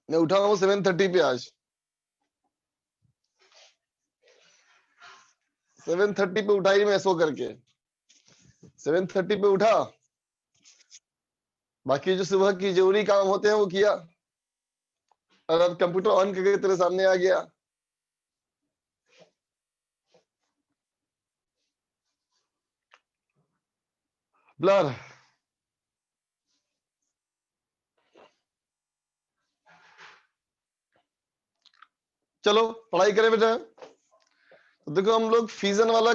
मैं उठा हूँ 7:30 पे आज, 7:30 पे उठा ही मैं सो करके, 7:30 पे उठा, बाकी जो सुबह की जरूरी काम होते हैं वो किया, और अब कंप्यूटर ऑन करके तेरे सामने आ गया। ब्लर, चलो पढ़ाई करें बेटा। तो देखो हम लोग फ्यूजन वाला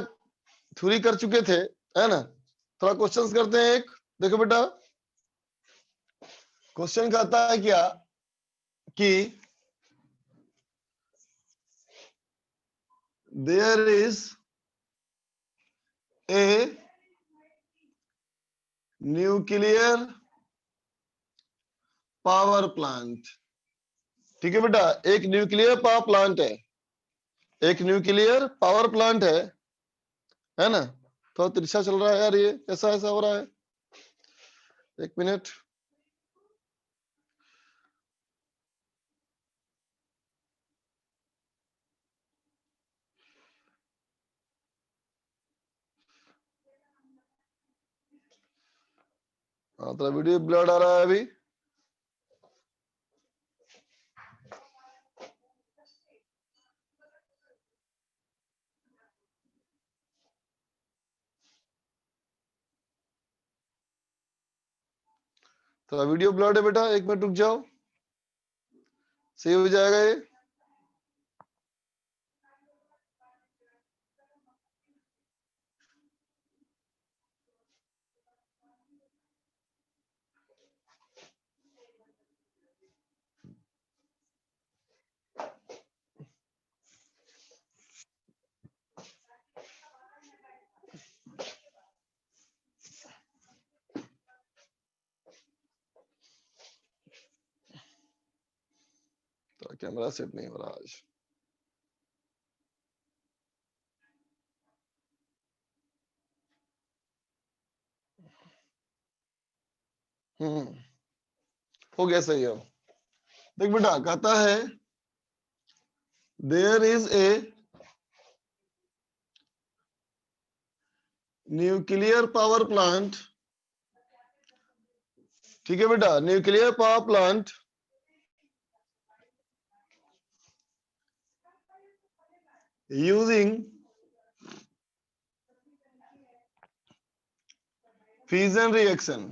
थ्योरी कर चुके थे, है ना। थोड़ा क्वेश्चंस करते हैं एक। देखो बेटा, क्वेश्चन कहता है क्या कि there is a nuclear power plant. ठीक है बेटा, एक न्यूक्लियर पावर प्लांट है, एक न्यूक्लियर पावर प्लांट है ना। थोड़ा तिरछा चल रहा है यार, ये कैसा ऐसा हो रहा है, एक मिनट। हाँ, तो वीडियो ब्लर आ रहा है अभी। तो वीडियो ब्लर है बेटा, एक मिनट रुक जाओ, सही हो जाएगा ये। तो कैमरा सेट नहीं हो रहा आज। हो गया सही है। देख बेटा, कहता है there is a nuclear power plant. ठीक है बेटा, nuclear power plant using fusion reaction.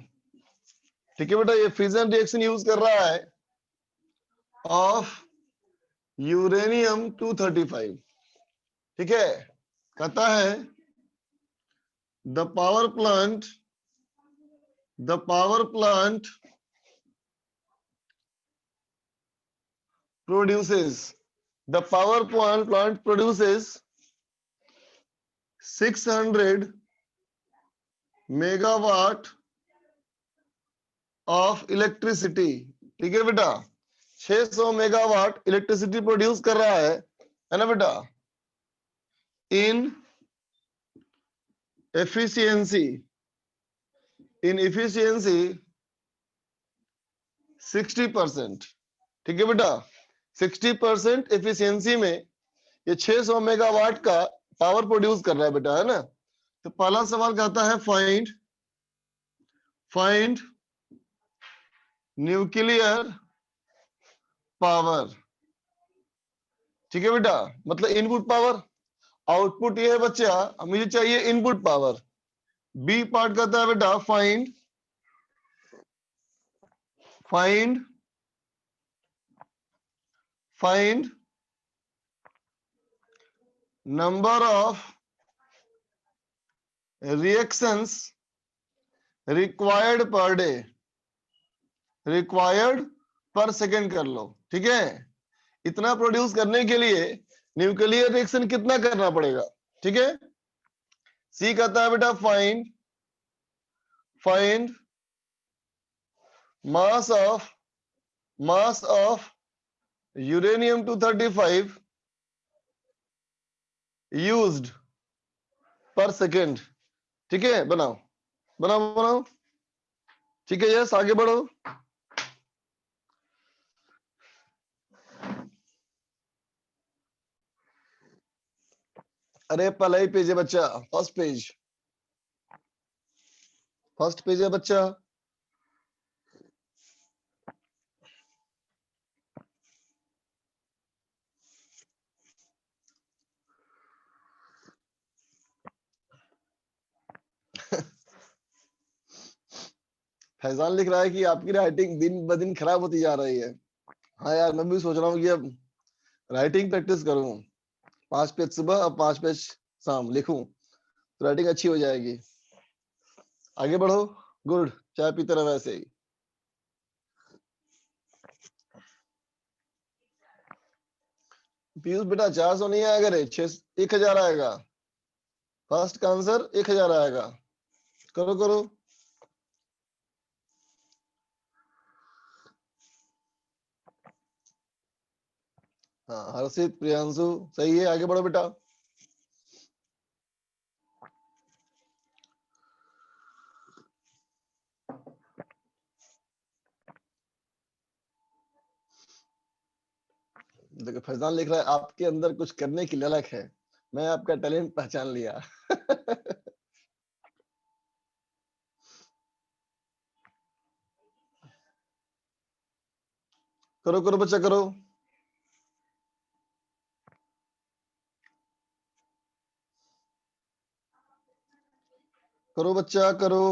ठीक है बेटा, ये फ्यूजन रिएक्शन यूज कर रहा है ऑफ यूरेनियम 235। ठीक है, कहता है the power plant produces 600 megawatt of electricity. ठीक है बेटा, 600 मेगावाट इलेक्ट्रिसिटी प्रोड्यूस कर रहा है ना बेटा, इन एफिशिएंसी 60%। ठीक है बेटा, 60% एफिशिएंसी में ये 600 मेगावाट का पावर प्रोड्यूस कर रहा है बेटा, है ना। तो पहला सवाल कहता है फाइंड न्यूक्लियर पावर। ठीक है बेटा, मतलब इनपुट पावर। आउटपुट ये है बच्चा, मुझे चाहिए इनपुट पावर। बी पार्ट कहता है बेटा find number of reactions required per day, required पर सेकेंड कर लो। ठीक है, इतना प्रोड्यूस करने के लिए न्यूक्लियर रिएक्शन कितना करना पड़ेगा। ठीक है, सी कहता है बेटा find mass of uranium 235 used पर सेकेंड। ठीक है, बनाओ। ठीक है, यस आगे बढ़ो। अरे पहला ही पेज है बच्चा, फर्स्ट पेज है बच्चा। फैजान लिख रहा है कि आपकी राइटिंग दिन ब दिन खराब होती जा रही है। हाँ यार, मैं भी सोच रहा हूँ कि अब राइटिंग प्रैक्टिस करूँ, 5 पेज सुबह और 5 पेज शाम लिखूं, तो राइटिंग अच्छी हो जाएगी। आगे बढ़ो। गुड, चाय पीते रहो वैसे ही। पीयूष बेटा 400 नहीं आएगा रे, 1000 आएगा। फर्स्ट का आंसर 1000 आएगा। करो करो। हाँ हर्षित, प्रियांशु, सही है। आगे बढ़ो बेटा। देखो फैजान लिख रहा है आपके अंदर कुछ करने की ललक है, मैं आपका टैलेंट पहचान लिया। करो करो बच्चा करो। करो बच्चा करो।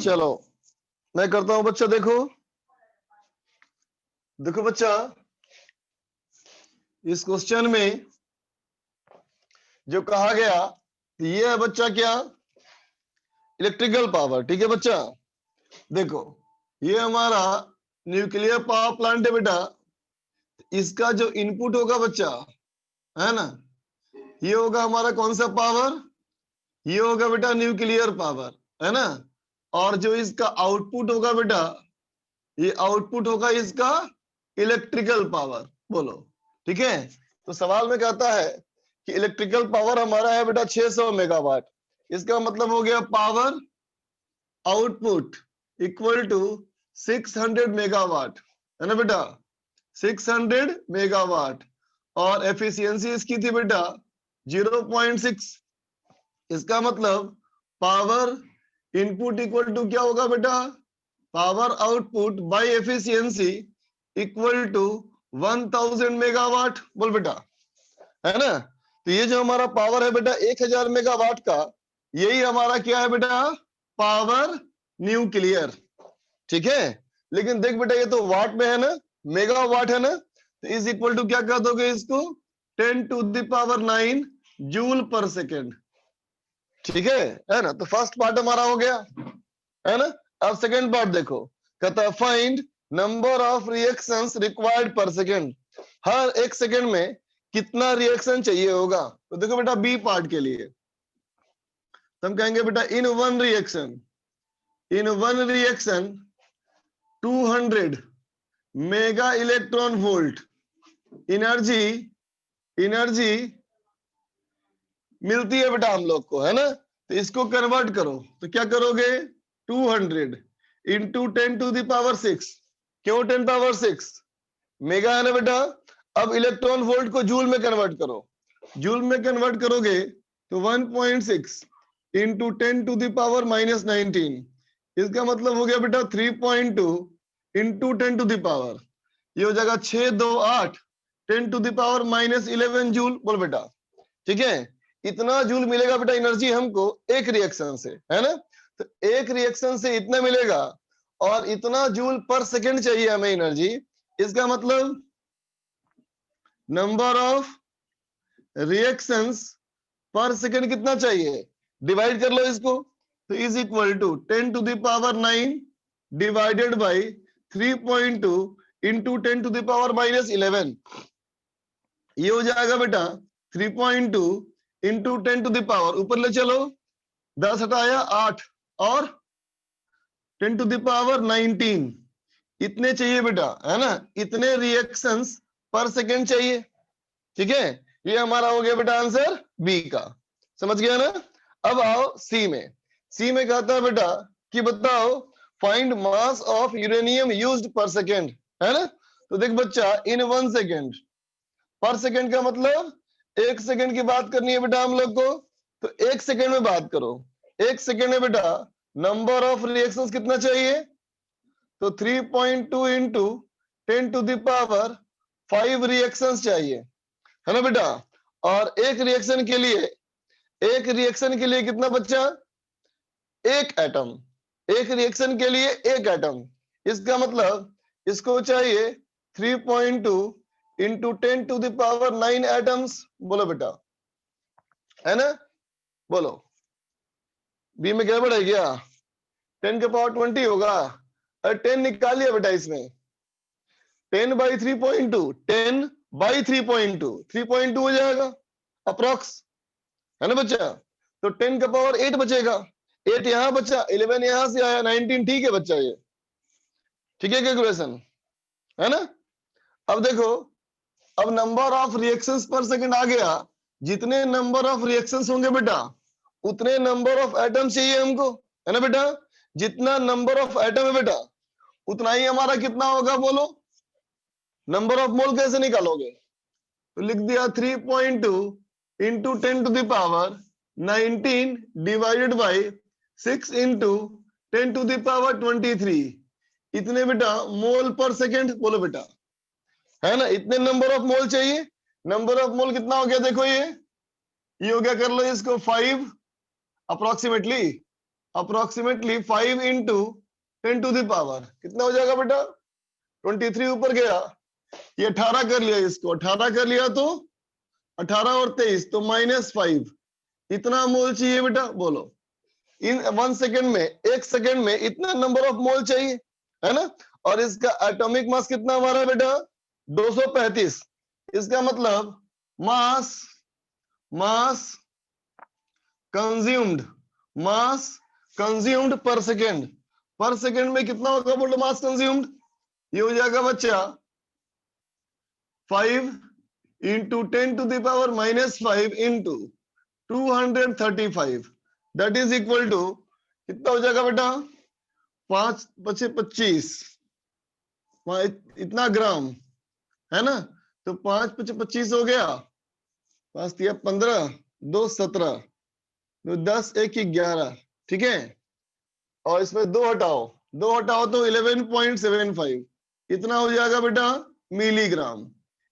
चलो मैं करता हूं बच्चा। देखो देखो बच्चा, इस क्वेश्चन में जो कहा गया, ये है बच्चा क्या, इलेक्ट्रिकल पावर। ठीक है बच्चा, देखो ये हमारा न्यूक्लियर पावर प्लांट है बेटा। इसका जो इनपुट होगा बच्चा, है ना, ये होगा हमारा कौन सा पावर, ये होगा बेटा न्यूक्लियर पावर, है ना। और जो इसका आउटपुट होगा बेटा, ये आउटपुट होगा इसका इलेक्ट्रिकल पावर। बोलो ठीक है। तो सवाल में कहता है कि इलेक्ट्रिकल पावर हमारा है बेटा 600 मेगावाट। इसका मतलब हो गया power output equal to 600 megawatt. है ना बेटा, 600 मेगावाट, और एफिशिएंसी इसकी थी बेटा 0.6। इसका मतलब पावर इनपुट इक्वल टू क्या होगा बेटा, power output by efficiency equal to 1000 megawatt. बोल बेटा, है ना। तो ये जो हमारा पावर है बेटा 1000 मेगावाट का, यही हमारा क्या है बेटा, पावर न्यूक्लियर। ठीक है, लेकिन देख बेटा ये तो वाट में है ना, मेगावाट है ना, तो इज इक्वल टू क्या कर दोगे इसको, 10⁹ जूल पर सेकेंड। ठीक है ना। तो फर्स्ट पार्ट हमारा हो गया, है ना। अब सेकेंड पार्ट देखो, कहता है find number of reactions required पर सेकेंड। हर एक सेकेंड में कितना रिएक्शन चाहिए होगा। तो देखो बेटा बी पार्ट के लिए तो हम कहेंगे बेटा in one reaction 200 mega electron volt energy मिलती है बेटा हम लोग को, है ना। तो इसको कन्वर्ट करो, तो क्या करोगे, 200 इंटू 10⁶। क्यों 10⁶? मेगा है ना बेटा। अब इलेक्ट्रॉन वोल्ट को जूल में कन्वर्ट करो, जूल में कन्वर्ट करोगे तो 1.6 इंटू 10⁻⁻19। इसका मतलब हो गया बेटा 3.2 इंटू 10⁻। ये हो जाएगा 628 10⁻⁻11 जूल। बोल बेटा, ठीक है। इतना जूल मिलेगा बेटा एनर्जी हमको एक रिएक्शन से, है ना। तो एक रिएक्शन से इतना मिलेगा और इतना जूल पर सेकंड चाहिए हमें एनर्जी। इसका मतलब number of reactions per second कितना चाहिए, डिवाइड कर लो इसको। तो is equal to 10⁹ divided by 3.2 into 10⁻⁻11। ये हो जाएगा बेटा 3.2 इंटू 10⁻, ऊपर ले चलो 10 हटाया 8 और 10⁻19 इतने चाहिए बेटा, है ना। इतने रिएक्शंस पर सेकेंड चाहिए। ठीक है, ये हमारा हो गया बेटा आंसर बी का, समझ गया ना। अब आओ सी में। सी में कहता है बेटा कि बताओ find mass of uranium used पर सेकेंड, है ना। तो देख बच्चा इन 1 सेकेंड, पर सेकेंड का मतलब 1 सेकेंड की बात करनी है बेटा हम लोग को, तो 1 सेकेंड में बात करो। 1 सेकेंड में बेटा नंबर ऑफ रिएक्शंस कितना चाहिए, तो 3.2 इंटू 10⁵ रिएक्शंस चाहिए, है ना बेटा। और एक रिएक्शन के लिए कितना बच्चा, एक एटम। एक रिएक्शन के लिए एक एटम, इसका मतलब इसको चाहिए 3.2 इंटू 10⁹ एटम्स। बोलो बेटा, है ना। बोलो बी में क्या बढ़ा गया, 10⁻20 होगा। और 10 निकाल लिया बेटा इसमें, 10/3.2, 10/3.2, 3.2 हो जाएगा अप्रोक्स, है ना बच्चा। तो 10⁸ 8 बचेगा, 8 यहां बचा, 11 यहां से आया, 19। ठीक है बच्चा, ये ठीक है कैलकुलेशन, है ना। अब देखो, अब number of reactions per second आ गया। जितने नंबर ऑफ रिएक्शंस होंगे बेटा उतने नंबर ऑफ एटम चाहिए हमको, है ना बेटा। जितना नंबर ऑफ एटम है बेटा उतना ही हमारा कितना होगा, बोलो। नंबर ऑफ मोल कैसे निकालोगे, तो लिख दिया 3.2 इंटू 10⁻19 डिवाइडेड बाई 6 इंटू 10⁻23। इतने बेटा मोल पर सेकेंड। बोलो बेटा, है ना। इतने नंबर ऑफ मोल चाहिए। नंबर ऑफ मोल कितना हो गया, देखो ये हो गया, कर लो इसको 5, अप्रोक्सीमेटली 5 इंटू 10⁻, कितना हो जाएगा बेटा 23 ऊपर गया। ये 18 कर लिया, इसको 18 कर लिया तो 18 और 23 तो -5। इतना मोल चाहिए बेटा। बोलो, इन 1 सेकेंड में, 1 सेकेंड में इतना नंबर ऑफ मोल चाहिए, है ना। और इसका एटॉमिक मास कितना हमारा बेटा 235। इसका मतलब मास कंज्यूम्ड पर सेकेंड। पर सेकेंड में कितना होगा बोलो मास कंज्यूम्ड, ये हो जाएगा बच्चा 5 into 10⁻⁻5 into 235, that is equal to कितना हो जाएगा बेटा 5 × 25, इतना ग्राम है ना, तो 5 × 25 हो गया, 5 × 15, 2 17, 10 1 11, ठीक है। और इसमें 2 हटाओ तो 11.75, इतना हो जाएगा बेटा मिलीग्राम,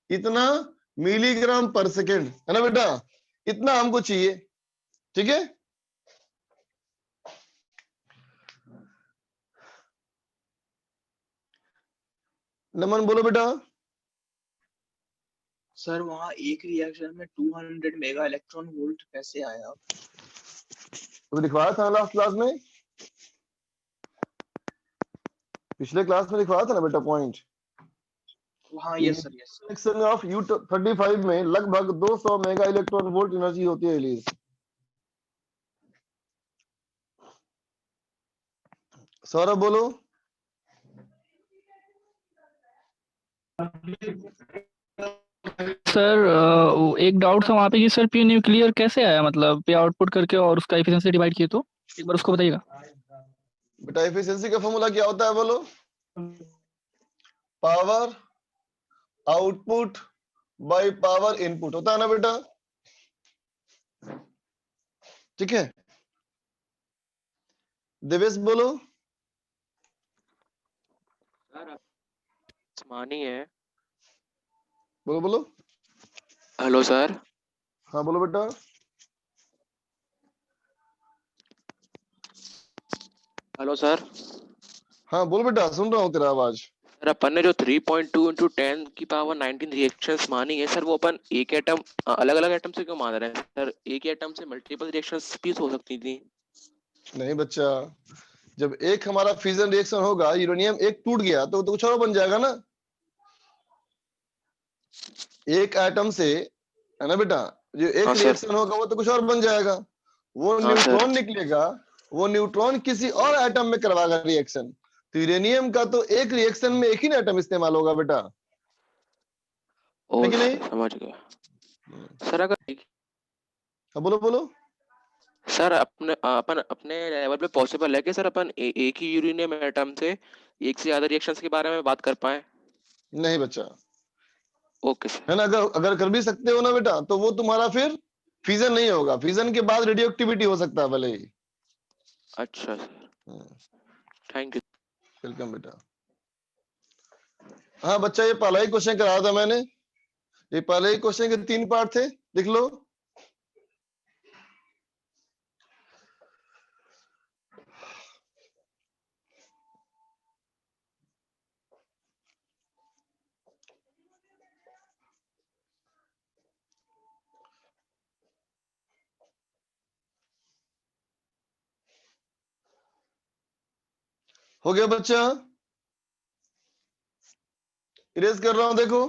इतना मिलीग्राम पर सेकेंड, है ना बेटा, इतना हमको चाहिए, ठीक है। नमन बोलो बेटा। सर वहाँ एक रिएक्शन में 200 मेगा इलेक्ट्रॉन वोल्ट कैसे आया? तो लिखवाया था लास्ट क्लास में, पिछले क्लास में लिखवाया था ना बेटा पॉइंट। हाँ yes sir, yes. Reaction of U35 में लगभग 200 मेगा इलेक्ट्रॉन वोल्ट एनर्जी होती है रिलीज। सौरभ बोलो। सर एक डाउट था वहाँ पे कि सर पी न्यूक्लियर कैसे आया, मतलब पे आउटपुट करके और उसका एफिशिएंसी डिवाइड किए, तो एक बार उसको बताइएगा। बेटा एफिशिएंसी का फॉर्मूला क्या होता है बोलो? Power output by power input होता है ना बेटा, ठीक है। देवेश बोलो। मानी है। बोलो बोलो। Hello sir. हाँ बोलो बेटा। Hello sir. हाँ बोल बेटा, सुन रहा हूँ तेरा आवाज। सर अपन ने जो 3.2 × 10⁻19 रिएक्शंस मानी है सर, वो अपन एक एटम अलग अलग एटम से क्यों मान रहे हैं सर? एक एटम से मल्टीपल रिएक्शंस भी हो सकती थी। नहीं बच्चा, जब एक हमारा फ्यूजन रिएक्शन होगा, यूरेनियम एक टूट गया तो कुछ और बन जाएगा ना, एक एटम से, है ना बेटा। जो एक रिएक्शन होगा वो तो कुछ और बन जाएगा, वो न्यूट्रॉन निकलेगा, वो न्यूट्रॉन किसी और एटम में करवाएगा रिएक्शन। तो यूरेनियम का तो एक रिएक्शन में एक ही एटम इस्तेमाल होगा बेटा, है कि नहीं? समझ गया सर। अगर हाँ बोलो बोलो। सर अपने लेवल पे पॉसिबल है कि सर अपन एक ही यूरेनियम एटम से एक से ज्यादा रिएक्शंस के बारे में बात कर पाए? नहीं बच्चा। Okay sir. है ना, अगर अगर कर भी सकते हो ना बेटा, तो वो तुम्हारा फिर फ्यूजन नहीं होगा, फ्यूजन के बाद रेडियो एक्टिविटी हो सकता है भले ही। अच्छा सर, थैंक यू। वेलकम बेटा। हाँ बच्चा, ये पहला ही क्वेश्चन कराया था मैंने, ये पहले ही क्वेश्चन के 3 पार्ट थे, लिख लो। हो गया बच्चा? इरेज कर रहा हूं, देखो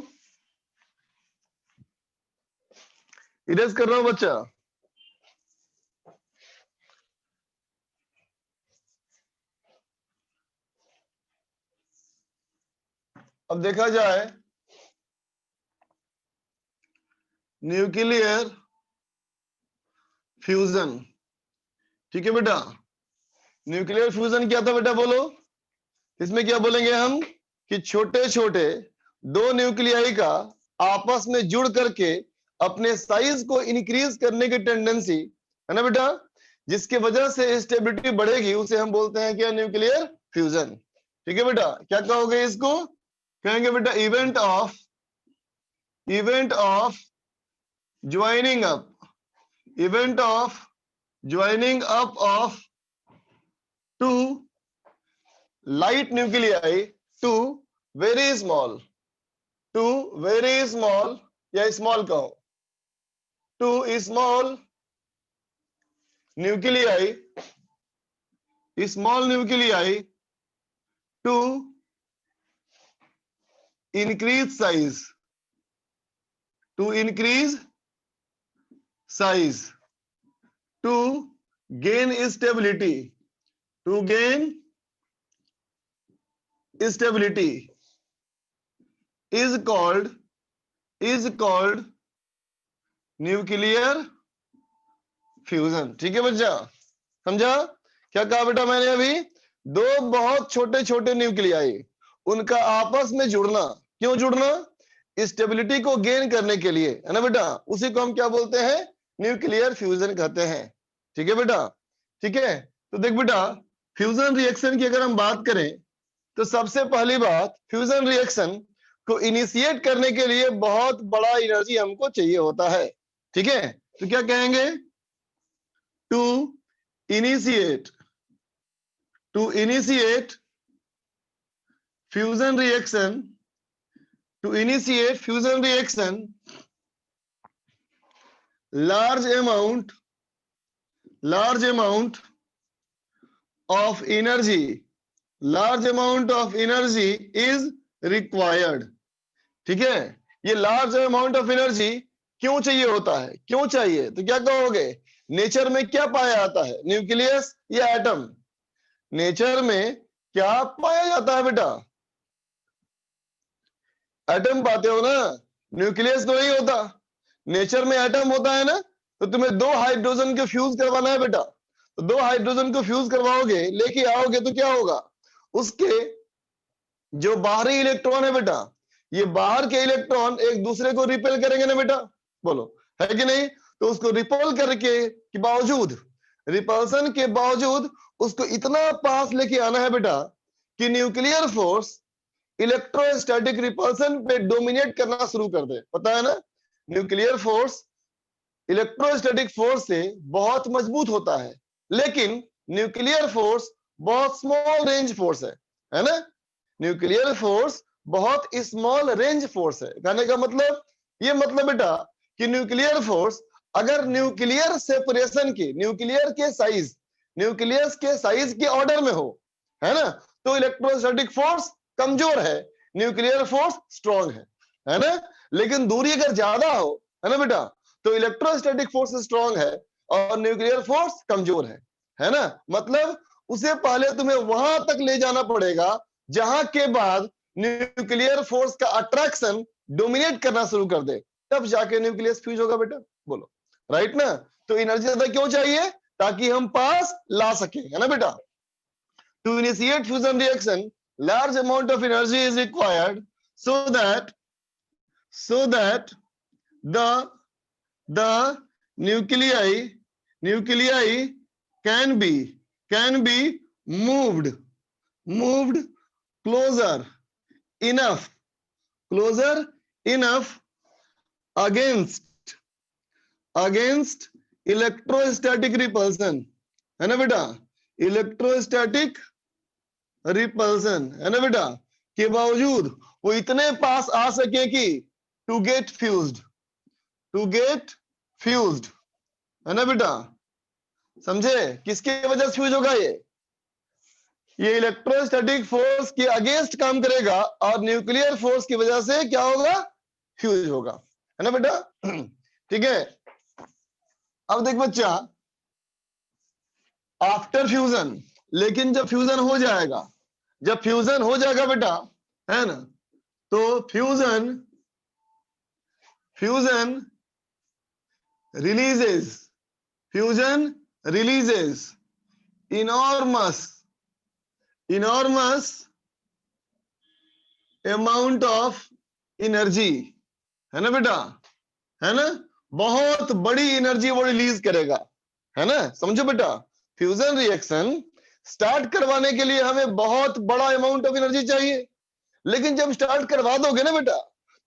इरेज कर रहा हूं बच्चा। अब देखा जाए न्यूक्लियर फ्यूजन, ठीक है बेटा। न्यूक्लियर फ्यूजन क्या था बेटा बोलो? इसमें क्या बोलेंगे हम कि छोटे छोटे 2 न्यूक्लियाई का आपस में जुड़ करके अपने साइज को इंक्रीज करने की टेंडेंसी, है ना बेटा, जिसके वजह से स्टेबिलिटी बढ़ेगी, उसे हम बोलते हैं क्या? न्यूक्लियर फ्यूजन, ठीक है बेटा। क्या कहोगे इसको? कहेंगे बेटा event of joining up, event of joining up of 2 light nuclei to very small, या small कहो, to small nuclei to increase size, to gain stability, is called nuclear fusion, ठीक है बच्चा, समझा? क्या कहा बेटा मैंने अभी? 2 बहुत छोटे छोटे न्यूक्लियाई उनका आपस में जुड़ना। क्यों जुड़ना? स्टेबिलिटी को गेन करने के लिए, है ना बेटा। उसी को हम क्या बोलते हैं? न्यूक्लियर फ्यूजन कहते हैं। ठीक है बेटा, ठीक है। तो देख बेटा, फ्यूजन रिएक्शन की अगर हम बात करें तो सबसे पहली बात, फ्यूजन रिएक्शन को इनिशिएट करने के लिए बहुत बड़ा एनर्जी हमको चाहिए होता है। ठीक है, तो क्या कहेंगे? To initiate fusion reaction, to initiate fusion reaction, large amount of energy is required। ठीक है, ये लार्ज अमाउंट ऑफ एनर्जी क्यों चाहिए होता है? क्यों चाहिए? तो क्या कहोगे? नेचर में क्या पाया जाता है? न्यूक्लियस या एटम? नेचर में क्या पाया जाता है बेटा? एटम पाते हो ना, न्यूक्लियस तो नहीं होता। नेचर में एटम होता है ना। तो तुम्हें दो हाइड्रोजन को फ्यूज करवाना है बेटा, तो दो हाइड्रोजन को फ्यूज करवाओगे, लेके आओगे, तो क्या होगा? उसके जो बाहरी इलेक्ट्रॉन है बेटा, ये बाहर के इलेक्ट्रॉन एक दूसरे को रिपेल करेंगे ना बेटा, बोलो है कि नहीं? तो उसको रिपेल करके के बावजूद, रिपल्सन के बावजूद उसको इतना पास लेके आना है बेटा कि न्यूक्लियर फोर्स इलेक्ट्रोस्टैटिक रिपल्सन पे डोमिनेट करना शुरू कर दे। पता है ना, न्यूक्लियर फोर्स इलेक्ट्रोस्टैटिक फोर्स से बहुत मजबूत होता है, लेकिन न्यूक्लियर फोर्स बहुत स्मॉल रेंज फोर्स है ना। न्यूक्लियर फोर्स बहुत स्मॉल रेंज फोर्स है। कहने का मतलब ये मतलब बेटा कि न्यूक्लियर फोर्स अगर न्यूक्लियर सेपरेशन की, न्यूक्लियर के साइज के ऑर्डर में हो, है ना, तो इलेक्ट्रोस्टैटिक फोर्स कमजोर है, न्यूक्लियर फोर्स स्ट्रॉन्ग है ना। लेकिन दूरी अगर ज्यादा हो, है ना बेटा, तो इलेक्ट्रोस्टैटिक फोर्स स्ट्रॉन्ग है और न्यूक्लियर फोर्स कमजोर है ना। मतलब उसे पहले तुम्हें वहां तक ले जाना पड़ेगा जहां के बाद न्यूक्लियर फोर्स का अट्रैक्शन डोमिनेट करना शुरू कर दे, तब जाके न्यूक्लियस फ्यूज होगा बेटा, बोलो राइट ना। तो एनर्जी ज्यादा क्यों चाहिए? ताकि हम पास ला सके, है ना बेटा। To initiate fusion reaction large amount of energy is required so that the nuclei can be moved closer enough against electrostatic repulsion, है ना बेटा। इलेक्ट्रोस्टैटिक रिपल्सन, है ना बेटा, के बावजूद वो इतने पास आ सके कि टू गेट फ्यूज्ड, है ना बेटा। समझे? किसके वजह से फ्यूज होगा? ये इलेक्ट्रोस्टैटिक फोर्स के अगेंस्ट काम करेगा और न्यूक्लियर फोर्स की वजह से क्या होगा? फ्यूज होगा, है ना बेटा। ठीक है, अब देख बच्चा, आफ्टर फ्यूजन, लेकिन जब फ्यूजन हो जाएगा बेटा, है ना, तो fusion releases enormous amount of energy, है ना बेटा, है ना। बहुत बड़ी एनर्जी वो रिलीज करेगा, है ना। समझो बेटा, फ्यूजन रिएक्शन स्टार्ट करवाने के लिए हमें बहुत बड़ा अमाउंट ऑफ एनर्जी चाहिए, लेकिन जब स्टार्ट करवा दोगे ना बेटा,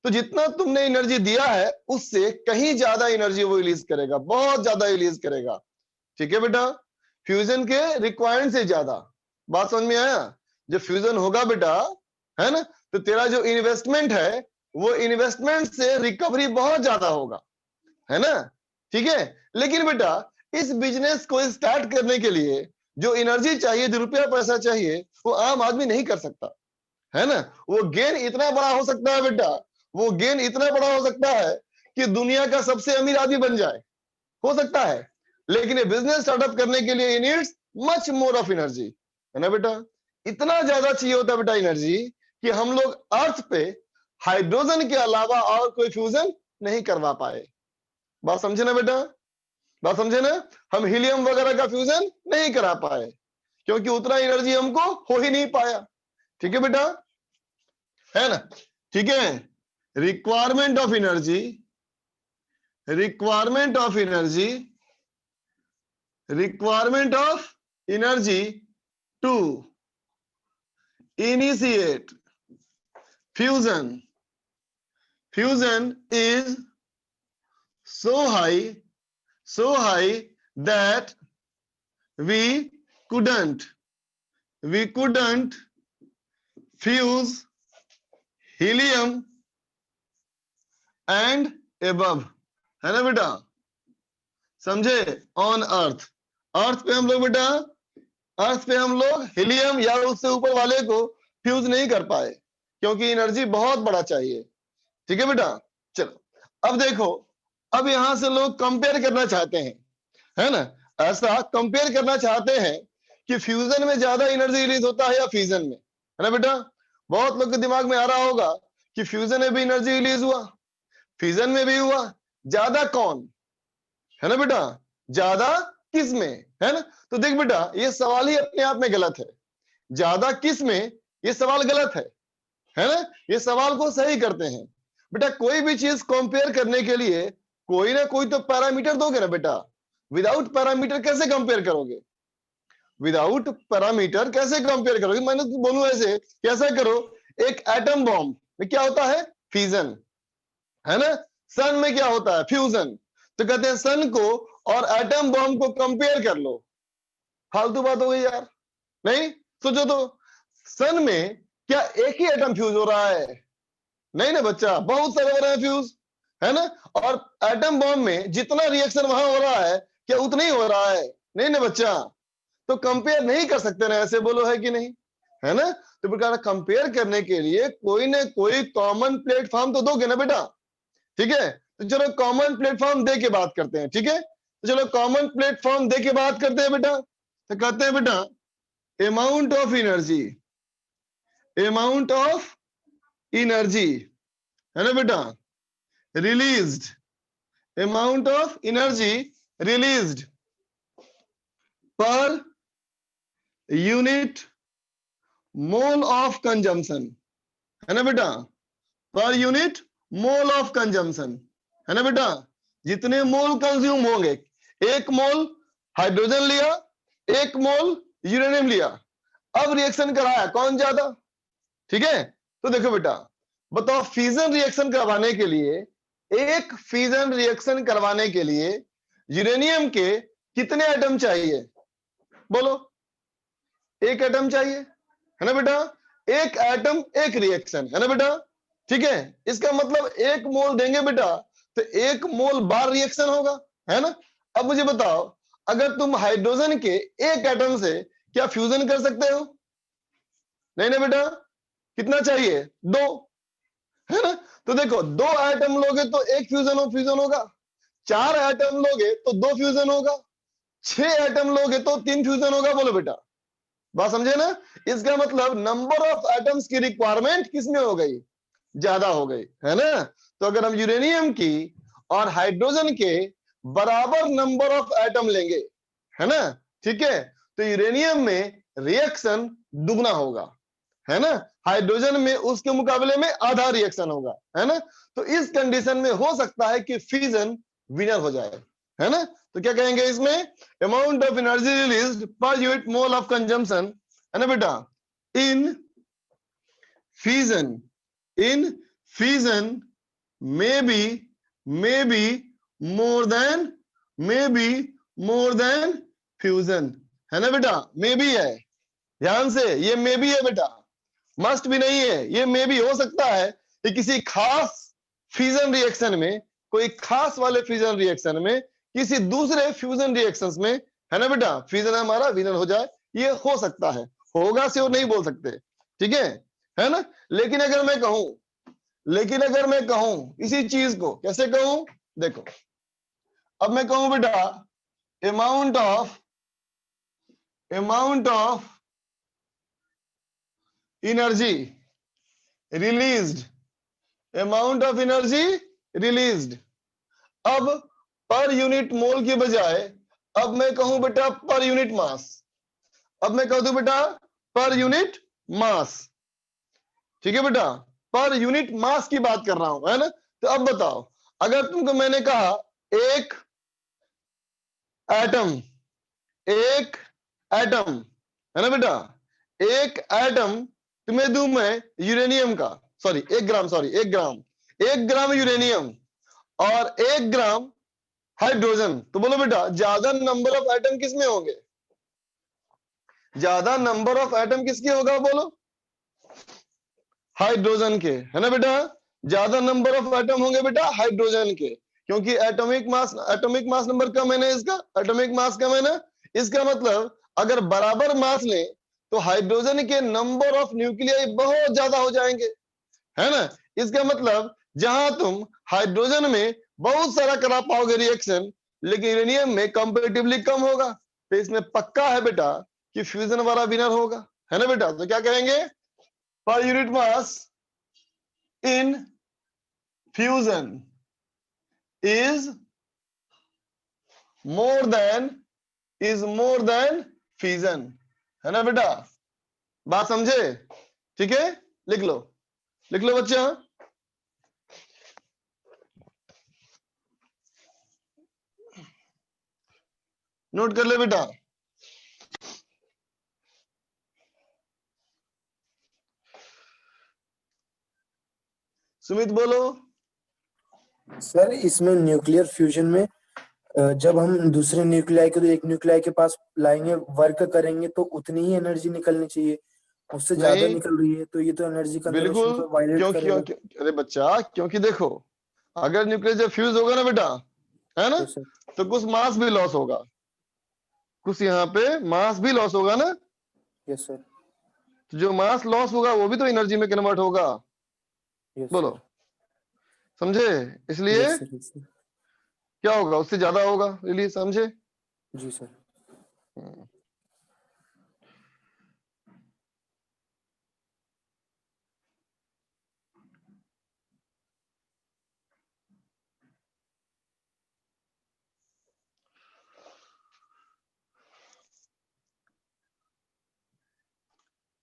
तो जितना तुमने एनर्जी दिया है उससे कहीं ज्यादा एनर्जी वो रिलीज करेगा, बहुत ज्यादा रिलीज करेगा। ठीक है बेटा, फ्यूजन के रिक्वायरमेंट से ज्यादा। बात समझ में आया? जब फ्यूजन होगा बेटा, है ना, तो तेरा जो इन्वेस्टमेंट है वो इन्वेस्टमेंट से रिकवरी बहुत ज्यादा होगा, है ना। ठीक है, लेकिन बेटा इस बिजनेस को स्टार्ट करने के लिए जो एनर्जी चाहिए, जो रुपया पैसा चाहिए, वो आम आदमी नहीं कर सकता, है ना। वो गेन इतना बड़ा हो सकता है बेटा, वो गेन इतना बड़ा हो सकता है कि दुनिया का सबसे अमीर आदमी बन जाए, हो सकता है। लेकिन ये बिजनेस स्टार्टअप करने के लिए needs much more of energy, है ना बेटा। इतना ज्यादा चाहिए होता है बेटा एनर्जी कि हम लोग अर्थ पे हाइड्रोजन के अलावा और कोई फ्यूजन नहीं करवा पाए। बात समझे ना बेटा? बात समझे ना? हम हीलियम वगैरह का फ्यूजन नहीं करा पाए क्योंकि उतना एनर्जी हमको हो ही नहीं पाया। ठीक है बेटा, है ना, ठीक है। Requirement of energy, requirement of energy, requirement of energy to initiate fusion, fusion is so high that we couldn't fuse helium and above, है ना बेटा, समझे। ऑन अर्थ, अर्थ पे हम लोग बेटा, अर्थ पे हम लोग हीलियम या उससे ऊपर वाले को फ्यूज नहीं कर पाए क्योंकि एनर्जी बहुत बड़ा चाहिए, ठीक है बेटा। चलो अब देखो, अब यहां से लोग कंपेयर करना चाहते हैं, है ना, ऐसा कंपेयर करना चाहते हैं कि फ्यूजन में ज्यादा एनर्जी रिलीज होता है या फ्यूजन में, है ना बेटा। बहुत लोग के दिमाग में आ रहा होगा कि फ्यूजन में भी एनर्जी रिलीज हुआ, फ्यूजन में भी हुआ, ज्यादा कौन, है ना बेटा, ज्यादा किस में, है ना। तो देख बेटा, ये सवाल ही अपने आप में गलत है, ज्यादा किस में, ये सवाल गलत है ना। ये सवाल को सही करते हैं बेटा। कोई भी चीज कंपेयर करने के लिए कोई ना कोई तो पैरामीटर दोगे ना बेटा। विदाउट पैरामीटर कैसे कंपेयर करोगे, विदाउट पैरामीटर कैसे कंपेयर करोगे। मैंने तो बोलूं ऐसे, कैसा करो, एक एटम बॉम्ब में क्या होता है, फ्यूजन, है ना। सन में क्या होता है, फ्यूजन। तो कहते हैं सन को और एटम बॉम्ब को कंपेयर कर लो। फालतू बात हो गई यार, नहीं सोचो तो। सन में क्या एक ही एटम फ्यूज हो रहा है, नहीं ना बच्चा, बहुत सारे हो रहे हैं फ्यूज, है ना। और एटम बॉम्ब में जितना रिएक्शन वहां हो रहा है क्या उतना ही हो रहा है, नहीं ना बच्चा। तो कंपेयर नहीं कर सकते ना, ऐसे बोलो, है कि नहीं, है ना। तो बेटा कंपेयर करने के लिए कोई ना कोई कॉमन प्लेटफॉर्म तो दोगे ना बेटा, ठीक है। तो चलो कॉमन प्लेटफॉर्म दे के बात करते हैं, ठीक है। तो चलो कॉमन प्लेटफॉर्म दे के बात करते हैं बेटा। तो कहते हैं बेटा amount of energy, amount of energy, है ना बेटा, released, amount of energy released per unit mole of consumption, है ना बेटा, per unit mole of consumption, है ना बेटा। जितने मोल कंज्यूम होंगे, एक मोल हाइड्रोजन लिया, एक मोल यूरेनियम लिया, अब रिएक्शन कराया कौन ज्यादा, ठीक है। तो देखो बेटा, बताओ फ्यूजन रिएक्शन करवाने के लिए, एक फ्यूजन रिएक्शन करवाने के लिए यूरेनियम के कितने एटम चाहिए, बोलो। एक एटम चाहिए, है ना बेटा, एक एटम एक रिएक्शन, है ना बेटा, ठीक है। इसका मतलब एक मोल देंगे बेटा तो एक मोल बार रिएक्शन होगा, है ना। अब मुझे बताओ, अगर तुम हाइड्रोजन के एक एटम से क्या फ्यूजन कर सकते हो, नहीं ना बेटा, कितना चाहिए, दो, है ना। तो देखो, दो एटम लोगे तो एक फ्यूजन होगा, चार एटम लोगे तो दो फ्यूजन होगा, छह एटम लोगे तो तीन फ्यूजन होगा, बोलो बेटा, बात समझे ना। इसका मतलब नंबर ऑफ एटम्स की रिक्वायरमेंट किसमें हो गई, ज्यादा हो गई, है ना। तो अगर हम यूरेनियम की और हाइड्रोजन के बराबर नंबर ऑफ एटम लेंगे, है ना, ठीक है, तो यूरेनियम में रिएक्शन दुगना होगा, है ना। हाइड्रोजन में उसके मुकाबले में आधा रिएक्शन होगा, है ना। तो इस कंडीशन में हो सकता है कि फ्यूजन विनर हो जाए, है ना। तो क्या कहेंगे इसमें, amount of energy released per unit mole of consumption, है ना बेटा, इन fusion, in fission may be more than fusion, है ना बेटा, मे बी है, ध्यान से, ये मे बी है बेटा, मस्ट भी नहीं है, ये मे बी हो सकता है कि किसी खास फ्यूजन रिएक्शन में, कोई खास वाले फ्यूजन रिएक्शन में, किसी दूसरे फ्यूजन रिएक्शंस में, है ना बेटा, फ्यूजन हमारा विनर हो जाए, ये हो सकता है, होगा से वो नहीं बोल सकते, ठीक है ना। लेकिन अगर मैं कहूं इसी चीज को, कैसे कहूं, देखो, अब मैं कहूं बेटा amount of energy released, amount of energy released, अब पर यूनिट मोल की बजाय अब मैं कहूं बेटा पर यूनिट मास, अब मैं कह दूं बेटा पर यूनिट मास, ठीक है बेटा, पर यूनिट मास की बात कर रहा हूं, है ना। तो अब बताओ, अगर तुमको मैंने कहा एक एटम, एक एटम, है ना बेटा, एक एटम तुम्हें दूं मैं यूरेनियम का, सॉरी 1 ग्राम, सॉरी 1 ग्राम, 1 ग्राम यूरेनियम और 1 ग्राम हाइड्रोजन, तो बोलो बेटा ज्यादा नंबर ऑफ एटम किसमें होंगे? ज्यादा नंबर ऑफ एटम किसके होगा बोलो? हाइड्रोजन के, है ना बेटा। ज्यादा नंबर ऑफ एटम होंगे बेटा हाइड्रोजन के, क्योंकि एटॉमिक मास नंबर कम है ना इसका, एटॉमिक मास कम है ना। इसका मतलब अगर बराबर मास लें तो हाइड्रोजन के नंबर ऑफ न्यूक्लियाई बहुत ज्यादा हो जाएंगे, है ना। इसका मतलब जहां तुम हाइड्रोजन में बहुत सारा करा पाओगे रिएक्शन, लेकिन यूरेनियम में कंपैरेटिवली कम होगा। तो इसमें पक्का है बेटा कि फ्यूजन वाला विनर होगा, है ना बेटा। तो क्या कहेंगे? पर unit mass in fusion is more then fusion, है ना बेटा। बात समझे? ठीक है, लिख लो, लिख लो बच्चा। नोट कर ले बेटा। सुमित बोलो। सर इसमें न्यूक्लियर फ्यूजन में जब हम दूसरे न्यूक्लियाई को एक न्यूक्लियाई के पास लाएंगे, वर्क करेंगे तो उतनी ही एनर्जी निकलनी चाहिए, उससे ज्यादा नहीं, निकल रही है तो ये तो एनर्जी कंजर्वेशन बिल्कुल, को वायलेट क्यों करेगा। अरे बच्चा, क्योंकि देखो अगर न्यूक्लियस जब फ्यूज होगा ना बेटा, है ना, यस सर, तो कुछ मास भी लॉस होगा, कुछ यहाँ पे मास भी लॉस होगा ना। यस सर, तो जो मास लॉस होगा वो भी तो एनर्जी में कन्वर्ट होगा, यस बोलो, सर, समझे। इसलिए यस सर, यस सर, क्या होगा, उससे ज्यादा होगा रिलीज, समझे। जी सर।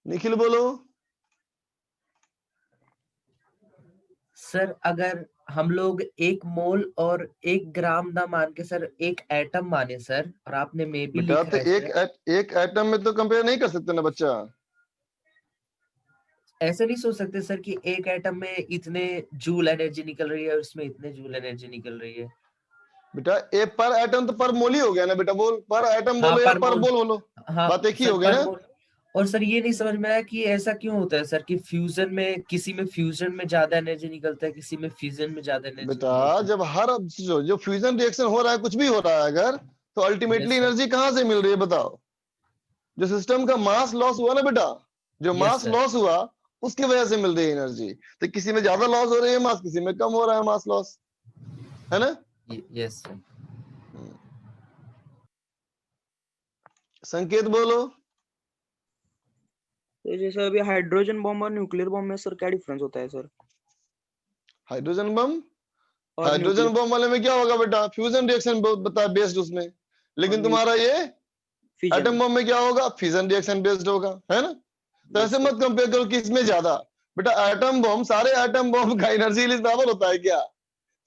निखिल बोलो। सर अगर हम लोग 1 मोल और 1 ग्राम ना मान के सर 1 एटम माने सर, और आपने में भी बेटा लिखा तो है सर, एक एटम में तो कंपेयर नहीं कर सकते ना बच्चा। ऐसे नहीं सोच सकते सर कि 1 एटम में इतने जूल एनर्जी निकल रही है और इसमें इतने जूल एनर्जी निकल रही है। बेटा एक पर एटम तो पर मोल ही हो गया ना बेटा, बोल पर एटम हाँ बोलो या पर पर मोल, बोल बोलो, हाँ बात एक ही सर हो गई पर ना। मोल। और सर ये नहीं समझ में आया कि ऐसा क्यों होता है सर कि फ्यूजन में, किसी में फ्यूजन में ज्यादा एनर्जी निकलता है, किसी में फ्यूजन में ज्यादा एनर्जी बेटा निकलता है। जब हर जो फ्यूजन रिएक्शन हो रहा है, कुछ भी हो रहा है अगर, तो अल्टीमेटली यस सर, एनर्जी कहाँ से मिल रही है बताओ? जो सिस्टम का मास लॉस हुआ ना बेटा, जो यस मास सर, लॉस हुआ उसकी वजह से मिल रही है एनर्जी। तो किसी में ज्यादा लॉस हो रही है मास, किसी में कम हो रहा है मास लॉस, है ना। Yes sir. संकेत बोलो। तो जैसे अभी हाइड्रोजन बॉम्ब और न्यूक्लियर बॉम्ब में सर क्या डिफरेंस होता है सर? हाइड्रोजन बम, और हाइड्रोजन न्यूक्लियर बम वाले में क्या होगा बेटा, फ्यूजन रिएक्शन बता बेस्ड उसमें, और लेकिन तुम्हारा ये फ्यूजन। एटम बम में क्या होगा, फ्यूजन रिएक्शन बेस्ड होगा, है ना। तो यस ऐसे सर, मत कंपेयर करो कि इसमें ज्यादा। बेटा एटम बम, सारे एटम बम का एनर्जी रिलीज बराबर होता है क्या?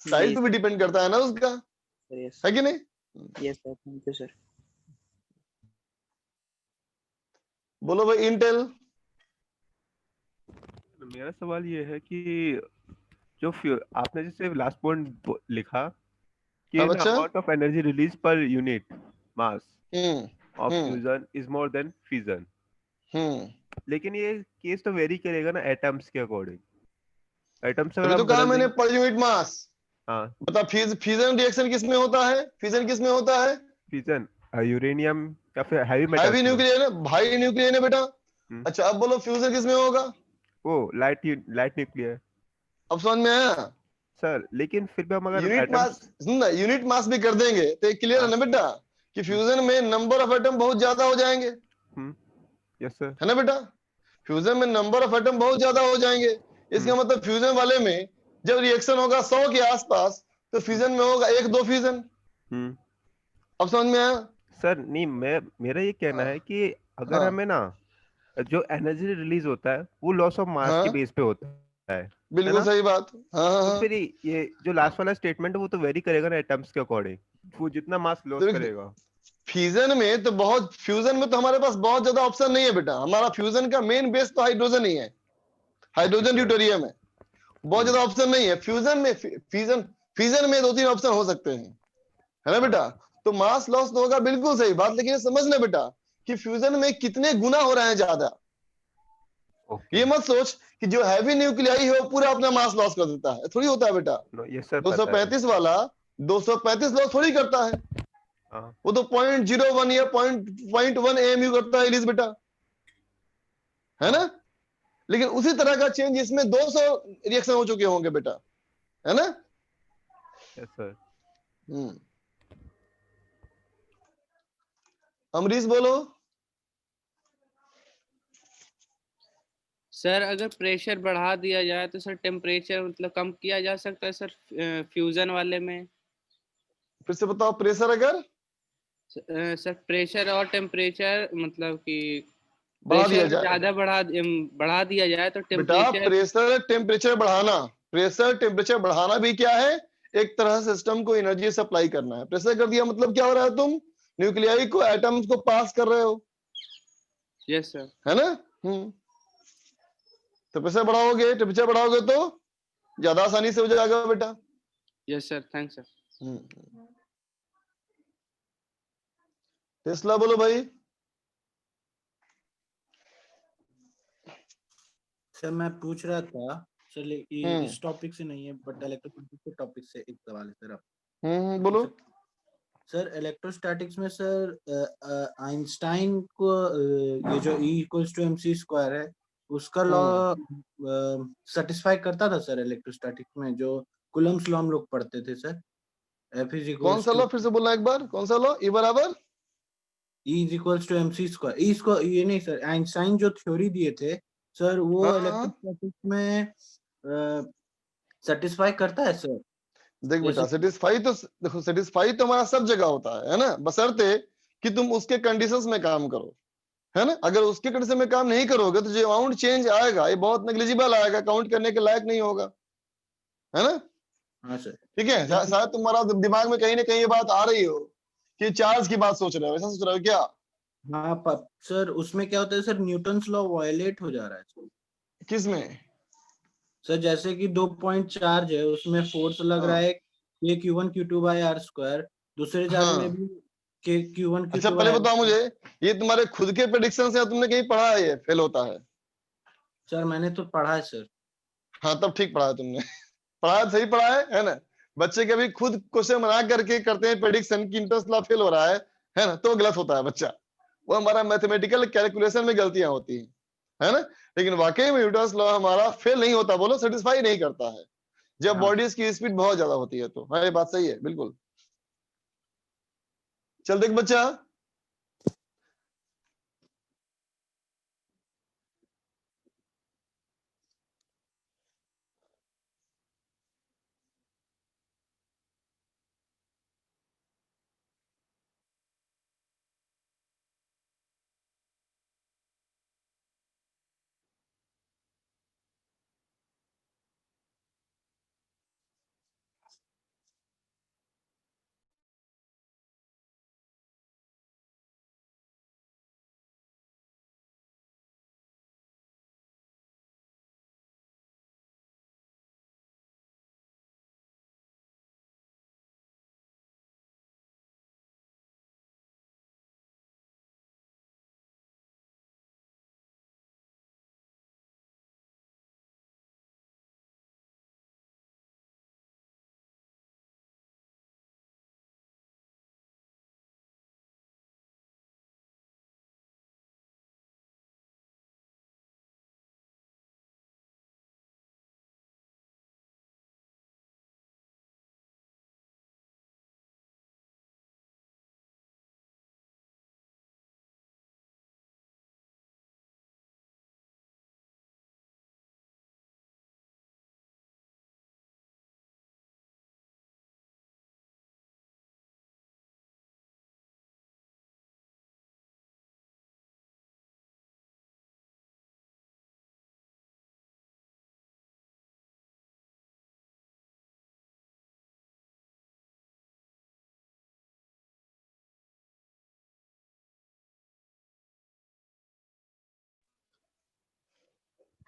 साइज नहीं पे भी डिपेंड करता है ना उसका, सर। यस, है कि नहीं। Yes sir, thank you sir. बोलो भाई इंटेल। मेरा सवाल ये है कि जो आपने जैसे लास्ट पॉइंट लिखा कि हाँ ना बच्चा। Amount of energy release per unit mass hmm of hmm fusion is more than fission, hmm लेकिन ये केस तो वेरी करेगा ना एटम्स के अकॉर्डिंग। एटम्स अगर तभी तो हम कहा बदल मैंने देंगे। पर यूनिट मास। हाँ, बता फिजन रिएक्शन किस में होता है, फिजन किस में होता है? फिजन यूरेनियम या फिर हैवी हैवी मेटल्स में। न्यूक्लियर है, भाई न्यूक्लियर है बेटा। हम्म, अच्छा अब बोलो फ्यूजन किस में होगा? वो लाइट लाइट न्यूक्लियर। अब समझ में आया। सर लेकिन फिर भी हम अगर यूनिट मास, एटम्स। सुन ना, यूनिट मास भी कर देंगे तो एक क्लियर है हाँ, ना बेटा कि फ्यूजन में नंबर ऑफ एटम बहुत ज्यादा हो जाएंगे, यस सर। है ना बेटा। फ्यूजन में नंबर ऑफ एटम बहुत ज्यादा हो जाएंगे। इसका मतलब फ्यूजन वाले में जब रिएक्शन होगा 100 के आसपास, तो फ्यूजन में होगा 1-2 फ्यूजन। हम्म अब समझ में आया। सर नहीं, मैं मेरा ये कहना हाँ है कि अगर हाँ हमें ना जो एनर्जी रिलीज होता है वो लॉस ऑफ मास के हाँ बेस पे होता है बिल्कुल ना? सही बात। हाँ हाँ तो हाँ। फिर ये जो लास्ट वाला स्टेटमेंट है वो तो वेरी करेगा ना एटम्स के अकॉर्डिंग, वो जितना मास लॉस तो करेगा। फ्यूजन में तो बहुत, फ्यूजन में तो हमारे पास बहुत ज्यादा ऑप्शन नहीं है बेटा। हमारा फ्यूजन का मेन बेस तो हाइड्रोजन ही है, ओके हाइड्रोजन सर। ड्यूटेरियम है। बहुत ज्यादा ऑप्शन नहीं है फ्यूजन में। फ्यूजन फ्यूजन में 2-3 ऑप्शन हो सकते हैं, है ना हाँ। बेटा? तो मास लॉस तो होगा, बिल्कुल सही बात, लेकिन ये समझना बेटा कि फ्यूजन में कितने गुना हो रहे हैं ज्यादा। ओके। ये मत सोच कि जो हैवी न्यूक्लियाई है वो पूरा अपना मास लॉस कर देता है, थोड़ी होता है बेटा। नो ये सर पता है। 235 वाला 235 लॉस थोड़ी करता है, हाँ। वो तो 0.01 या पॉइंट वन एएमयू करता है रिलीज बेटा, है ना? हाँ। लेकिन उसी तरह का चेंज इसमें 200 रिएक्शन हो चुके होंगे बेटा, है ना? Yes sir. हम्म। अमरीश बोलो। सर अगर प्रेशर बढ़ा दिया जाए तो सर टेम्परेचर मतलब कम किया जा सकता है सर फ्यूजन वाले में। फिर से बताओ, प्रेशर अगर सर प्रेशर और टेम्परेचर मतलब कि बढ़ा दिया प्रेशर जाए ज्यादा बढ़ा दिया जाए तो बेटा, टेम्परेचर। प्रेशर टेम्परेचर बढ़ाना, प्रेशर टेम्परेचर बढ़ाना भी क्या है? एक तरह से सिस्टम को एनर्जी सप्लाई करना है। प्रेशर कर दिया मतलब क्या हो रहा है? तुम न्यूक्लियाई को, एटम्स को पास कर रहे हो, यस सर। है ना? हम्म। तो प्रेशर बढ़ाओगे, टेम्परेचर बढ़ाओगे तो ज्यादा आसानी से हो जाएगा बेटा। Yes sir, thanks sir. Hmm. Tesla बोलो भाई। सर मैं पूछ रहा था सर, ये हम्म इस टॉपिक से नहीं है बट इलेक्ट्रोस्टैटिक्स के टॉपिक से एक सवाल है सर। आप बोलो। सर इलेक्ट्रोस्टैटिक्स में सर आइंस्टाइन को ये जो E equals to MC square है उसका लॉ सेटिस्फाई करता था सर इलेक्ट्रोस्टैटिक्स में, जो कूलम्ब्स लॉ हम लोग पढ़ते थे सर। F इज कौन इक्वल्स सा टू लॉ? फिर से बोलना एक बार, कौन सा लॉ? ई बराबर E is equals to MC square. ई इसको ये नहीं सर, आइंस्टाइन जो थ्योरी दिए थे सर वो हाँ हाँ। इलेक्ट्रोस्टैटिक्स में सेटिस्फाई करता है सर। देख बेटा, जैसे सेटिस्फाई तो देखो, सेटिस्फाई तो हमारा सब जगह होता है ना, बशर्ते कि तुम उसके कंडीशंस में काम करो, है ना? अगर उसके कंडीशन में काम नहीं करोगे तो जो अमाउंट चेंज आएगा ये बहुत नेग्लिजिबल आएगा, काउंट करने के लायक नहीं होगा, है ना? हाँ सर। ठीक है, जैसे शायद तुम्हारा दिमाग में कहीं ना कहीं ये बात आ रही हो कि चार्ज की बात सोच रहे हो, ऐसा सोच रहे हो क्या? हाँ सर उसमें क्या होता है सर, न्यूटन्स लॉ वायलेट हो जा रहा है सर। किस में? सर जैसे कि 2 पॉइंट चार्ज है उसमें फोर्स लग रहा हाँ है K Q1 Q2/r²। दूसरे चार्ज में हाँ। भी K Q1 अच्छा पहले बताओ Q2/r²। मुझे, ये तुम्हारे खुद के प्रेडिक्शन से या तुमने कहीं पढ़ा है ये फेल होता है? सर मैंने तो पढ़ा है सर। हाँ तब ठीक पढ़ा है तुमने। पढ़ा है, सही पढ़ा है ना? बच्चे कभी खुद क्वेश्चन बना करके करते हैं प्रेडिक्शन की इंटरेस्ट ला फेल हो रहा है ना? तो गलत होता है बच्चा, वो हमारा मैथमेटिकल कैलकुलेशन में गलतियां होती हैं, है ना? लेकिन वाकई में न्यूटन्स लॉ हमारा फेल नहीं होता, बोलो, सेटिस्फाई नहीं करता है जब हाँ बॉडीज की स्पीड बहुत ज्यादा होती है। तो हाँ, ये बात सही है बिल्कुल। चल देख बच्चा,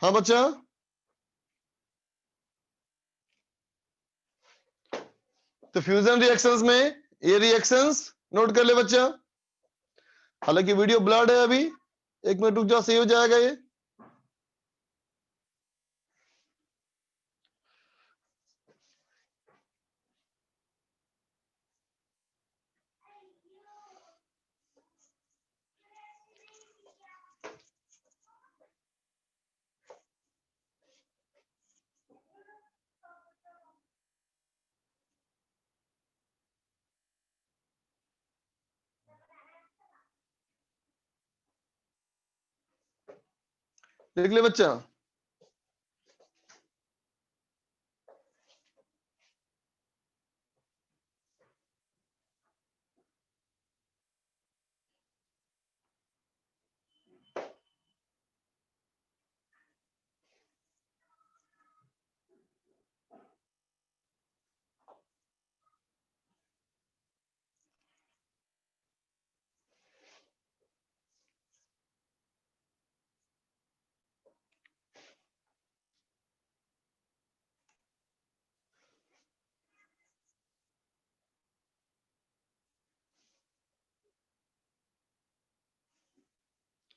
हाँ बच्चा, तो फ्यूजन रिएक्शंस में ये रिएक्शंस नोट कर ले बच्चा। हालांकि वीडियो ब्लर्ड है अभी, 1 मिनट रुक जाओ, सही हो जाएगा ये। देख ले बच्चा,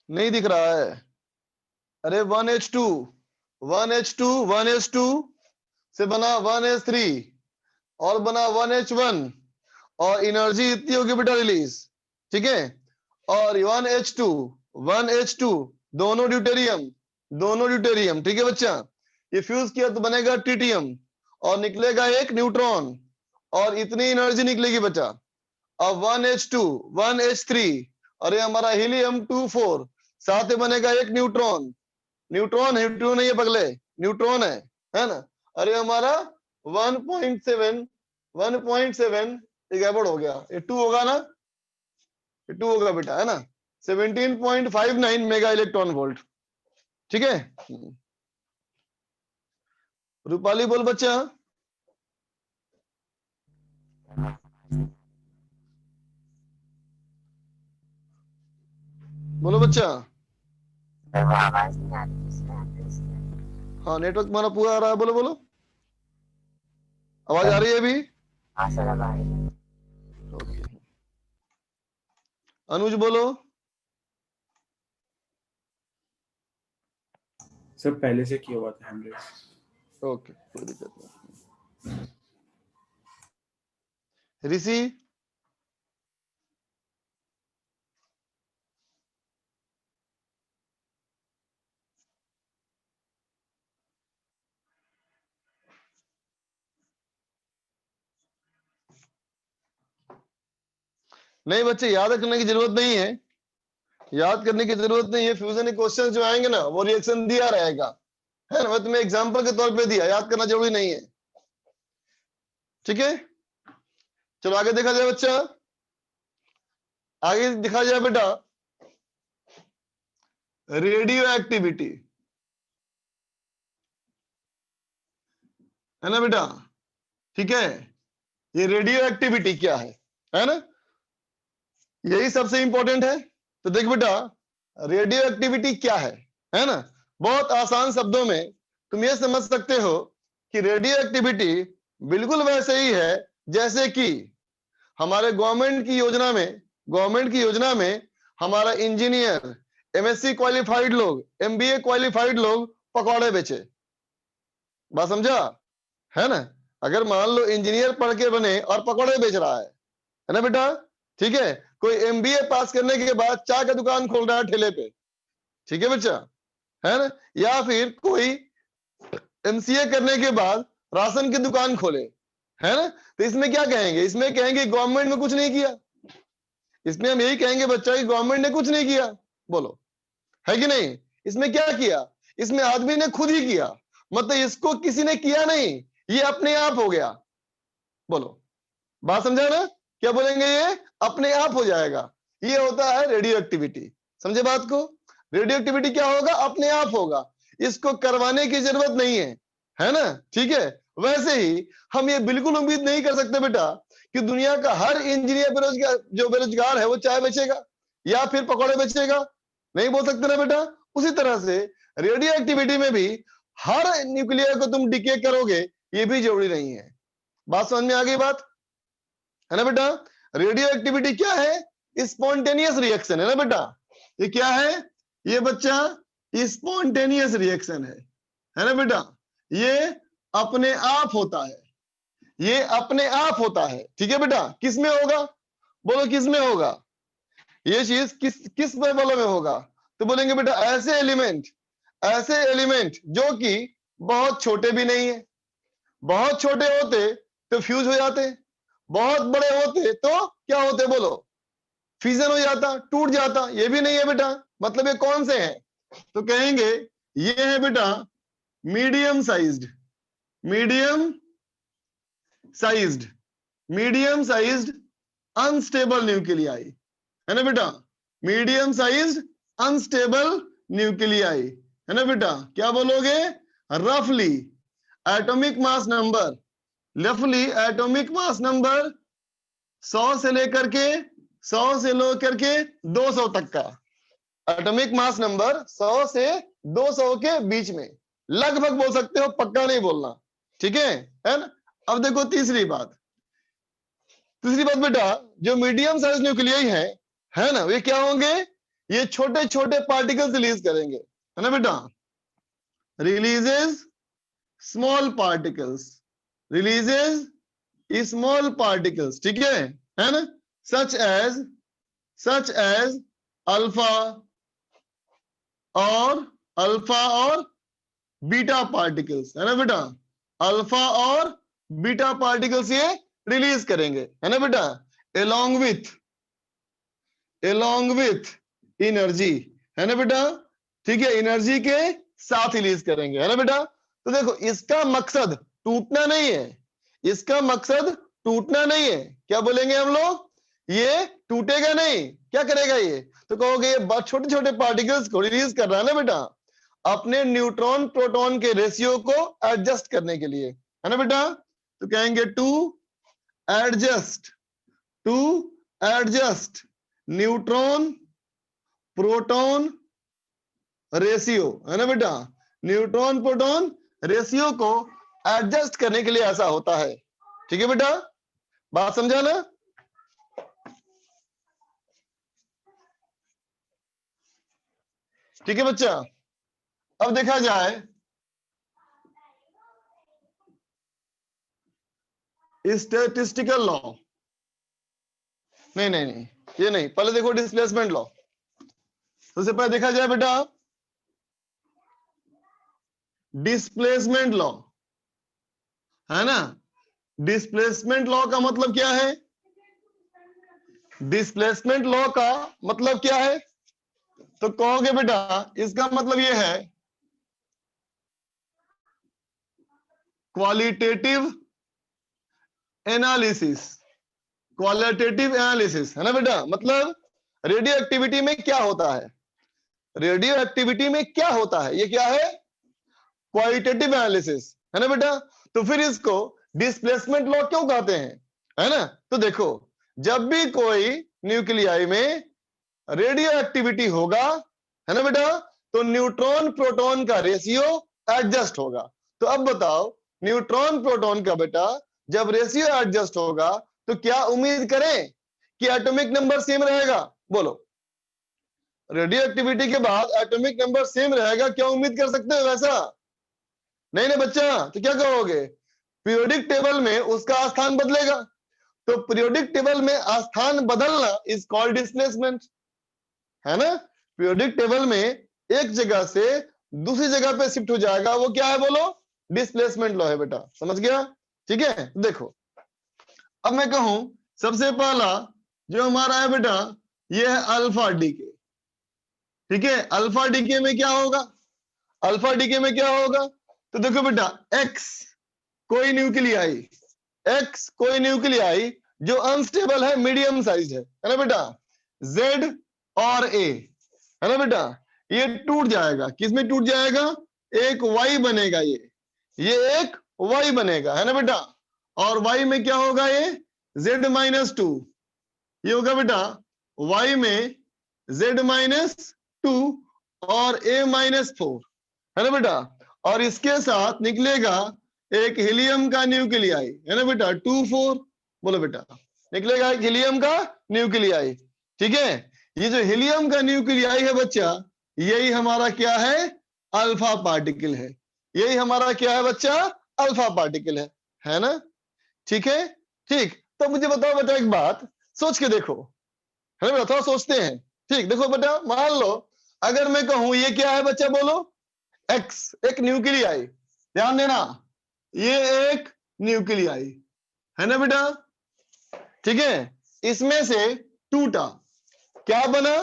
नहीं दिख रहा है। अरे 1H2 1H2 1H2 से बना 1H3 और बना 1H1 और एनर्जी इतनी होगी बेटा रिलीज, ठीक है। और 1H2 दोनों ड्यूटेरियम, ठीक है बच्चा। ये फ्यूज किया तो बनेगा ट्रिटियम और निकलेगा एक न्यूट्रॉन और इतनी एनर्जी निकलेगी बच्चा। अब 1H2 1H3 और ये हमारा हीलियम 24 साथ में बनेगा एक न्यूट्रॉन नहीं है पगले, न्यूट्रॉन है ना। अरे हमारा 1.7 गड़बड़ हो गया, ये 2 होगा ना, ये 2 होगा बेटा, है ना। 17.59 मेगा इलेक्ट्रॉन वोल्ट, ठीक है। रूपाली बोल बच्चा। बोलो बच्चा। हाँ नेटवर्क तुम्हारा पूरा आ रहा है, बोलो बोलो, आवाज आ रही है अभी? ओके। अनुज बोलो। सर पहले से किया हुआ था हैंडल। ओके, कोई दिक्कत नहीं। ऋषि। नहीं बच्चे, याद करने की जरूरत नहीं है, याद करने की जरूरत नहीं है। फ्यूजन के क्वेश्चन जो आएंगे ना वो रिएक्शन दिया रहेगा, है ना। मैं तुम्हें एग्जांपल के तौर पे दिया, याद करना जरूरी नहीं है, ठीक है। चलो आगे देखा जाए बच्चा, आगे दिखा जाए बेटा रेडियो एक्टिविटी, है ना बेटा, ठीक है। ये रेडियो एक्टिविटी क्या है ना, यही सबसे इंपॉर्टेंट है। तो देख बेटा, रेडियो एक्टिविटी क्या है ना। बहुत आसान शब्दों में तुम ये समझ सकते हो कि रेडियो एक्टिविटी बिल्कुल वैसे ही है जैसे कि हमारे गवर्नमेंट की योजना में हमारा इंजीनियर, एमएससी क्वालिफाइड लोग, एमबीए क्वालिफाइड लोग पकौड़े बेचे। बात समझा, है ना। अगर मान लो इंजीनियर पढ़ के बने और पकौड़े बेच रहा है ना बेटा, ठीक है। कोई एमबीए पास करने के बाद चाय का दुकान खोल रहा है ठेले पे, ठीक है बच्चा, है ना। या फिर कोई एमसीए करने के बाद राशन की दुकान खोले, है ना। तो इसमें क्या कहेंगे, इसमें कहेंगे गवर्नमेंट ने कुछ नहीं किया। इसमें हम यही कहेंगे बच्चा कि गवर्नमेंट ने कुछ नहीं किया, बोलो है कि नहीं। इसमें क्या किया, इसमें आदमी ने खुद ही किया, मतलब इसको किसी ने किया नहीं, ये अपने आप हो गया। बोलो, बात समझा ना। क्या बोलेंगे, ये अपने आप हो जाएगा। ये होता है रेडियो एक्टिविटी, समझे बात को। रेडियो एक्टिविटी क्या होगा, अपने आप होगा, इसको करवाने की जरूरत नहीं है ना, ठीक है। वैसे ही हम ये बिल्कुल उम्मीद नहीं कर सकते बेटा कि दुनिया का हर इंजीनियर जो बेरोजगार है वो चाय बेचेगा या फिर पकौड़े बेचेगा, नहीं बोल सकते ना बेटा। उसी तरह से रेडियो एक्टिविटी में भी हर न्यूक्लियर को तुम डिके करोगे, ये भी जरूरी नहीं है। बात समझ में आ गई बात, है ना बेटा? रेडियो एक्टिविटी क्या है? स्पॉन्टेनियस रिएक्शन, है ना बेटा? ये क्या है? ये बच्चा स्पॉन्टेनियस रिएक्शन है ना बेटा? ये अपने आप होता है, ये अपने आप होता है, ठीक है बेटा? किस में होगा? बोलो किस में होगा? ये चीज किस लेवल में होगा? तो बोलेंगे बेटा ऐसे एलिमेंट जो कि बहुत छोटे भी नहीं है, बहुत छोटे होते तो फ्यूज हो जाते, बहुत बड़े होते तो क्या होते? बोलो फ्यूजन हो जाता, टूट जाता। ये भी नहीं है बेटा। मतलब ये कौन से हैं? तो कहेंगे ये है बेटा मीडियम साइज्ड अनस्टेबल न्यूक्लियाई, है ना बेटा? मीडियम साइज्ड अनस्टेबल न्यूक्लियाई, है ना बेटा? क्या बोलोगे? रफली एटॉमिक मास नंबर 100 से लेकर के 200 तक का। एटॉमिक मास नंबर 100 से 200 के बीच में, लगभग बोल सकते हो, पक्का नहीं बोलना, ठीक है ना? अब देखो तीसरी बात बेटा, जो मीडियम साइज न्यूक्लियाई है ना, वे क्या होंगे? ये छोटे छोटे पार्टिकल्स रिलीज करेंगे, है ना बेटा? रिलीजेस स्मॉल पार्टिकल्स, ठीक है ना? सच एज अल्फा और बीटा पार्टिकल्स, है ना बेटा? अल्फा और बीटा पार्टिकल्स ये रिलीज करेंगे, है ना बेटा? along with एनर्जी, है ना बेटा? ठीक है, एनर्जी के साथ रिलीज करेंगे, है ना बेटा? तो देखो इसका मकसद टूटना नहीं है, क्या बोलेंगे हम लोग? ये टूटेगा नहीं, क्या करेगा ये? तो कहोगे ये छोटे छोटे पार्टिकल्स को रिलीज कर रहा है ना बेटा, अपने न्यूट्रॉन प्रोटॉन के रेशियो को एडजस्ट करने के लिए, है ना बेटा? तो कहेंगे to adjust neutron proton ratio, है ना बेटा? न्यूट्रॉन प्रोटॉन रेशियो को एडजस्ट करने के लिए ऐसा होता है, ठीक है बेटा? बात समझा ना? ठीक है बच्चा? अब देखा जाए स्टैटिस्टिकल लॉ, नहीं, ये नहीं, पहले देखो डिस्प्लेसमेंट लॉ। सबसे पहले देखा जाए बेटा डिस्प्लेसमेंट लॉ, है ना? डिस्प्लेसमेंट लॉ का मतलब क्या है? डिस्प्लेसमेंट लॉ का मतलब क्या है? तो कहोगे बेटा इसका मतलब ये है क्वालिटेटिव एनालिसिस, है ना बेटा? मतलब रेडियो एक्टिविटी में क्या होता है? ये क्या है? क्वालिटेटिव एनालिसिस, है ना बेटा? तो फिर इसको डिस्प्लेसमेंट लॉ क्यों कहते हैं, है ना? तो देखो जब भी कोई न्यूक्लियाई में रेडियो एक्टिविटी होगा, है ना बेटा, तो न्यूट्रॉन प्रोटॉन का रेशियो एडजस्ट होगा। तो अब बताओ न्यूट्रॉन प्रोटॉन का बेटा जब रेशियो एडजस्ट होगा तो क्या उम्मीद करें कि एटॉमिक नंबर सेम रहेगा? बोलो, रेडियो एक्टिविटी के बाद एटॉमिक नंबर सेम रहेगा, क्या उम्मीद कर सकते हो वैसा? नहीं ना बच्चा, तो क्या कहोगे? पीरियोडिक टेबल में उसका स्थान बदलेगा। तो पीरियोडिक टेबल में स्थान बदलना इज कॉल्ड डिस्प्लेसमेंट, है ना? पीरियोडिक टेबल में एक जगह से दूसरी जगह पे शिफ्ट हो जाएगा, वो क्या है? बोलो, डिस्प्लेसमेंट लॉ है बेटा। समझ गया? ठीक है, देखो अब मैं कहूं सबसे पहला जो हमारा है बेटा ये है अल्फा डीके, ठीक है? अल्फा डीके में क्या होगा? तो देखो बेटा एक्स कोई न्यूक्लियाई जो अनस्टेबल है, मीडियम साइज है ना बेटा? जेड और ए, है ना बेटा? ये टूट जाएगा, किसमें टूट जाएगा? एक वाई बनेगा, ये एक वाई बनेगा, है ना बेटा? और वाई में क्या होगा? ये z-2, ये होगा बेटा y में z-2 और a-4, है ना बेटा, और इसके साथ निकलेगा एक हीलियम का न्यूक्लियाई, है ना बेटा, 2 4, बोलो बेटा, निकलेगा एक हीलियम का न्यूक्लियाई। ठीक है, ये जो हीलियम का न्यूक्लियाई है बच्चा, यही हमारा क्या है, अल्फा पार्टिकल है। यही हमारा क्या है बच्चा, अल्फा पार्टिकल है ना। ठीक है, ठीक। तो मुझे बताओ बेटा एक बात, सोच के देखो, है ना बेटा, थोड़ा सोचते हैं। ठीक, देखो बेटा, मान लो अगर मैं कहूं ये क्या है बच्चा, बोलो, एक्स, एक न्यूक्लियाई, ध्यान देना, ये एक न्यूक्लियाई है ना बेटा। ठीक है, इसमें से टूटा, क्या बना,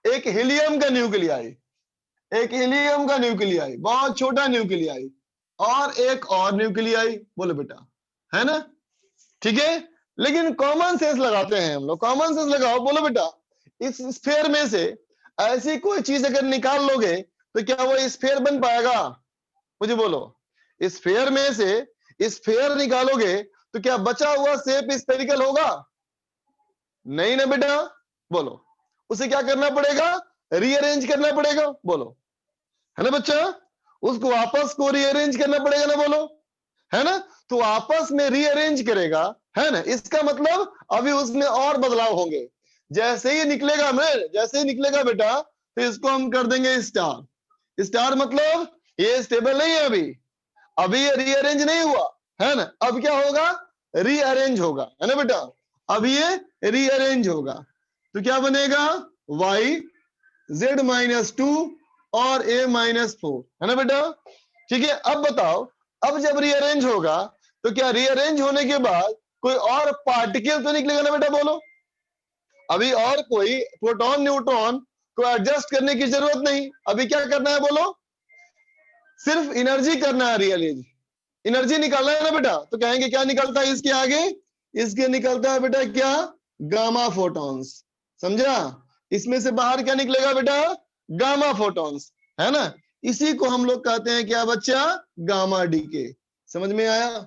एक हीलियम का न्यूक्लियाई, एक हीलियम का न्यूक्लियाई, बहुत छोटा न्यूक्लियाई, और एक और न्यूक्लियाई, बोलो बेटा, है ना। ठीक है, लेकिन कॉमन सेंस लगाते हैं हम लोग, कॉमन सेंस लगाओ, बोलो बेटा, इस स्फीयर में से ऐसी कोई चीज अगर निकाल लोगे तो क्या वो स्फीयर बन पाएगा, मुझे बोलो। स्फीयर में से स्फीयर निकालोगे तो क्या बचा हुआ शेप स्फेरिकल होगा, नहीं ना बेटा, बोलो। उसे क्या करना पड़ेगा, रीअरेंज करना पड़ेगा, बोलो, है ना बच्चा, उसको वापस को रीअरेंज करना पड़ेगा ना, बोलो, है ना। तो आपस में रीअरेंज करेगा, है ना, इसका मतलब अभी उसमें और बदलाव होंगे। जैसे ही निकलेगा जैसे ही निकलेगा बेटा, तो इसको हम कर देंगे स्टार। स्टार मतलब ये स्टेबल नहीं है, अभी ये रीअरेंज नहीं हुआ, है ना। अब क्या होगा, रीअरेंज होगा, है ना बेटा, अब ये रीअरेंज होगा। तो क्या बनेगा, y z-2 और a-4, है ना बेटा। ठीक है, अब बताओ, अब जब रीअरेंज होगा तो क्या रीअरेंज होने के बाद कोई और पार्टिकल तो निकलेगा ना बेटा, बोलो। अभी और कोई प्रोटॉन न्यूट्रॉन को एडजस्ट करने की जरूरत नहीं, अभी क्या करना है, बोलो, सिर्फ एनर्जी करना है, रीअरेंज, एनर्जी निकालना है ना बेटा। तो कहेंगे क्या निकलता है इसके आगे, इसके निकलता है बेटा क्या, गामा फोटॉन्स, समझा। इसमें से बाहर क्या निकलेगा बेटा, गामा फोटॉन्स, है ना। इसी को हम लोग कहते हैं क्या बच्चा, गामा डीके, समझ में आया।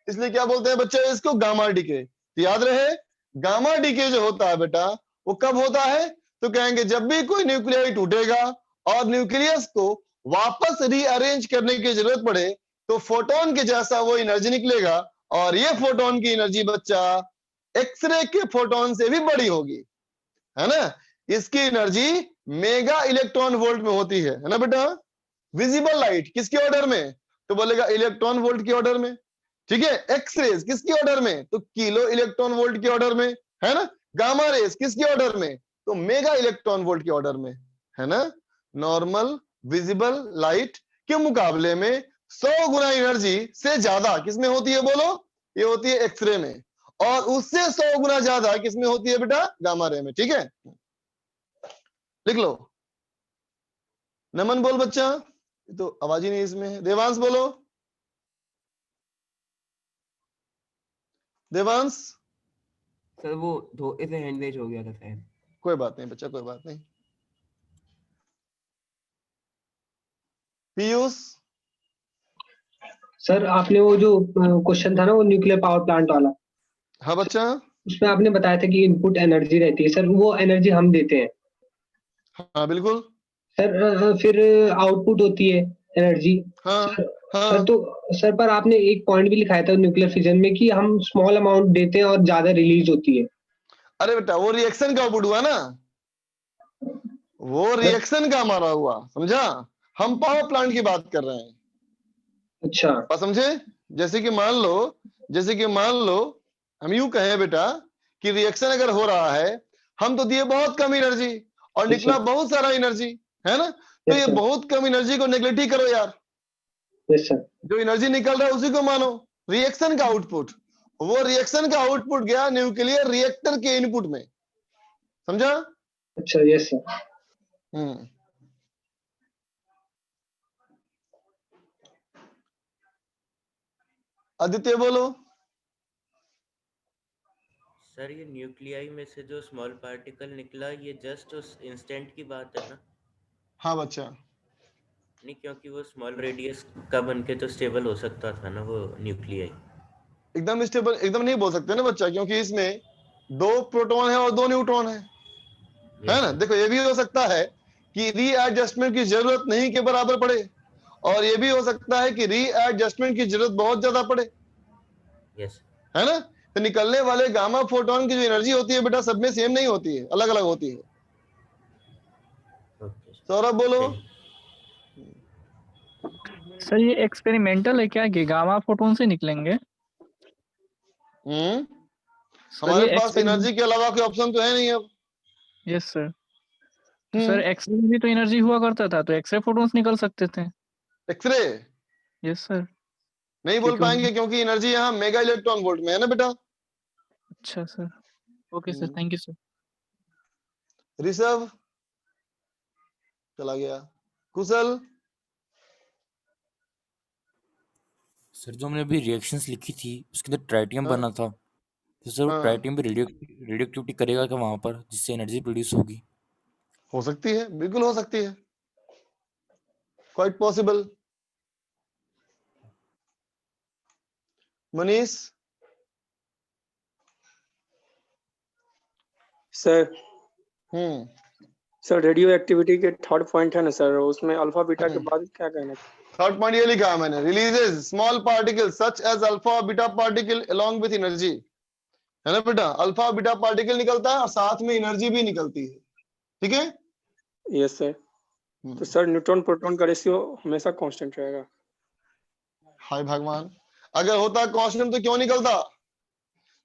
इसलिए क्या बोलते हैं बच्चा इसको, गामा डीके। तो याद रहे, गामा डीके जो होता है बेटा वो कब होता है, तो कहेंगे जब भी कोई न्यूक्लियाई टूटेगा और न्यूक्लियस को वापस रीअरेंज करने की जरूरत पड़े तो फोटोन के जैसा वो एनर्जी निकलेगा, और ये फोटोन की एनर्जी बच्चा एक्सरे के फोटोन से भी बड़ी होगी, है ना। इसकी एनर्जी मेगा इलेक्ट्रॉन वोल्ट में होती है ना बेटा। विजिबल लाइट किसके ऑर्डर में, तो बोलेगा इलेक्ट्रॉन वोल्ट के ऑर्डर में। ठीक है, एक्सरेज किसके ऑर्डर में, तो किलो इलेक्ट्रॉन वोल्ट के ऑर्डर में, है ना। गामा रेज किसके ऑर्डर में, तो मेगा इलेक्ट्रॉन वोल्ट के ऑर्डर में, है ना। नॉर्मल विजिबल लाइट के मुकाबले में 100 गुना एनर्जी से ज्यादा किसमें होती है, बोलो, ये होती है एक्सरे में, और उससे 100 गुना ज्यादा किसमें होती है बेटा, गामा रे में। ठीक है, लिख लो। नमन बोल बच्चा, तो आवाज ही नहीं इसमें है। देवांश बोलो, देवांश। सर वो धोखे से हैंड रेज हो गया था शायद। कोई बात नहीं बच्चा, कोई बात नहीं। पीयूष। सर आपने वो जो क्वेश्चन था ना वो न्यूक्लियर पावर प्लांट वाला, हाँ बच्चा, उसमें आपने बताया था कि इनपुट एनर्जी रहती है, सर वो एनर्जी हम देते हैं। हाँ बिल्कुल सर फिर आउटपुट होती है एनर्जी। हाँ सर, हाँ सर तो सर पर आपने एक पॉइंट भी लिखाया था न्यूक्लियर फिजन में कि हम स्मॉल अमाउंट देते हैं और ज्यादा रिलीज होती है। अरे बेटा वो रिएक्शन का आउटपुट हुआ ना, वो रिएक्शन का हमारा हुआ, समझा। हम पावर प्लांट की बात कर रहे हैं। अच्छा, बात समझे। जैसे कि मान लो हम यूं कहें बेटा कि रिएक्शन अगर हो रहा है, हम तो दिए बहुत कम एनर्जी और निकला बहुत सारा एनर्जी, है ना। तो ये बहुत कम एनर्जी को नेग्लेक्ट ही करो यार। जो एनर्जी निकल रहा है उसी को मानो रिएक्शन का आउटपुट। वो रिएक्शन का आउटपुट गया न्यूक्लियर रिएक्टर के इनपुट में, समझा। अच्छा, यस सर। आदित्य बोलो। सर ये न्यूक्लियाई में से जो स्मॉल पार्टिकल निकला, ये जस्ट उस इंस्टेंट की बात है ना। हाँ बच्चा, नहीं, क्योंकि वो स्मॉल रेडियस का बनके तो स्टेबल हो सकता था ना वो न्यूक्लियाई। एकदम स्टेबल एकदम नहीं बोल सकते ना बच्चा, क्योंकि इसमें 2 प्रोटॉन है और 2 न्यूट्रॉन है ना। देखो ये भी हो सकता है कि रीएडजस्टमेंट की जरूरत नहीं के बराबर पड़े, और ये भी हो सकता है कि रीएडजस्टमेंट की जरूरत बहुत ज्यादा पड़े, यस है ना। तो निकलने वाले गामा फोटोन की जो एनर्जी होती है बेटा सब में सेम नहीं होती है, अलग अलग होती है। ओके सौरभ बोलो। सर ये एक्सपेरिमेंटल है क्या कि गामा फोटोन से निकलेंगे? सर हमारे ये पास एनर्जी के अलावा कोई ऑप्शन तो है नहीं अब। Yes sir. तो सर एक्सरे में भी तो एनर्जी हुआ करता था, तो एक्सरे फोटोन्स निकल सकते थे। X ray yes sir. नहीं बोल पाएंगे क्योंकि एनर्जी यहाँ मेगा इलेक्ट्रॉन वोल्ट में है ना बेटा। अच्छा sir, okay sir, thank you sir. Rishabh चला गया। कुशल सर जो हमने अभी रिएक्शंस लिखी थी उसके अंदर ट्राइटियम बना था, तो सर वो ट्राइटियम भी रेडियोएक्टिविटी करेगा क्या वहां पर, जिससे एनर्जी प्रोड्यूस होगी? हो सकती है, बिल्कुल हो सकती है, quite possible. Manish sir sir radio activity के थर्ड पॉइंट है ना सर, उसमें अल्फा बीटा के बाद क्या कहना है? थर्ड पॉइंट ये लिखा है मैंने, releases small particle such as alpha beta particle along with energy, है ना बेटा। अल्फा बीटा पार्टिकल निकलता है और साथ में एनर्जी भी निकलती है, ठीक है। Yes sir. तो सर न्यूट्रॉन प्रोटॉन का रेशियो हमेशा कांस्टेंट रहेगा। हाय भगवान, अगर होता कांस्टेंट तो क्यों निकलता?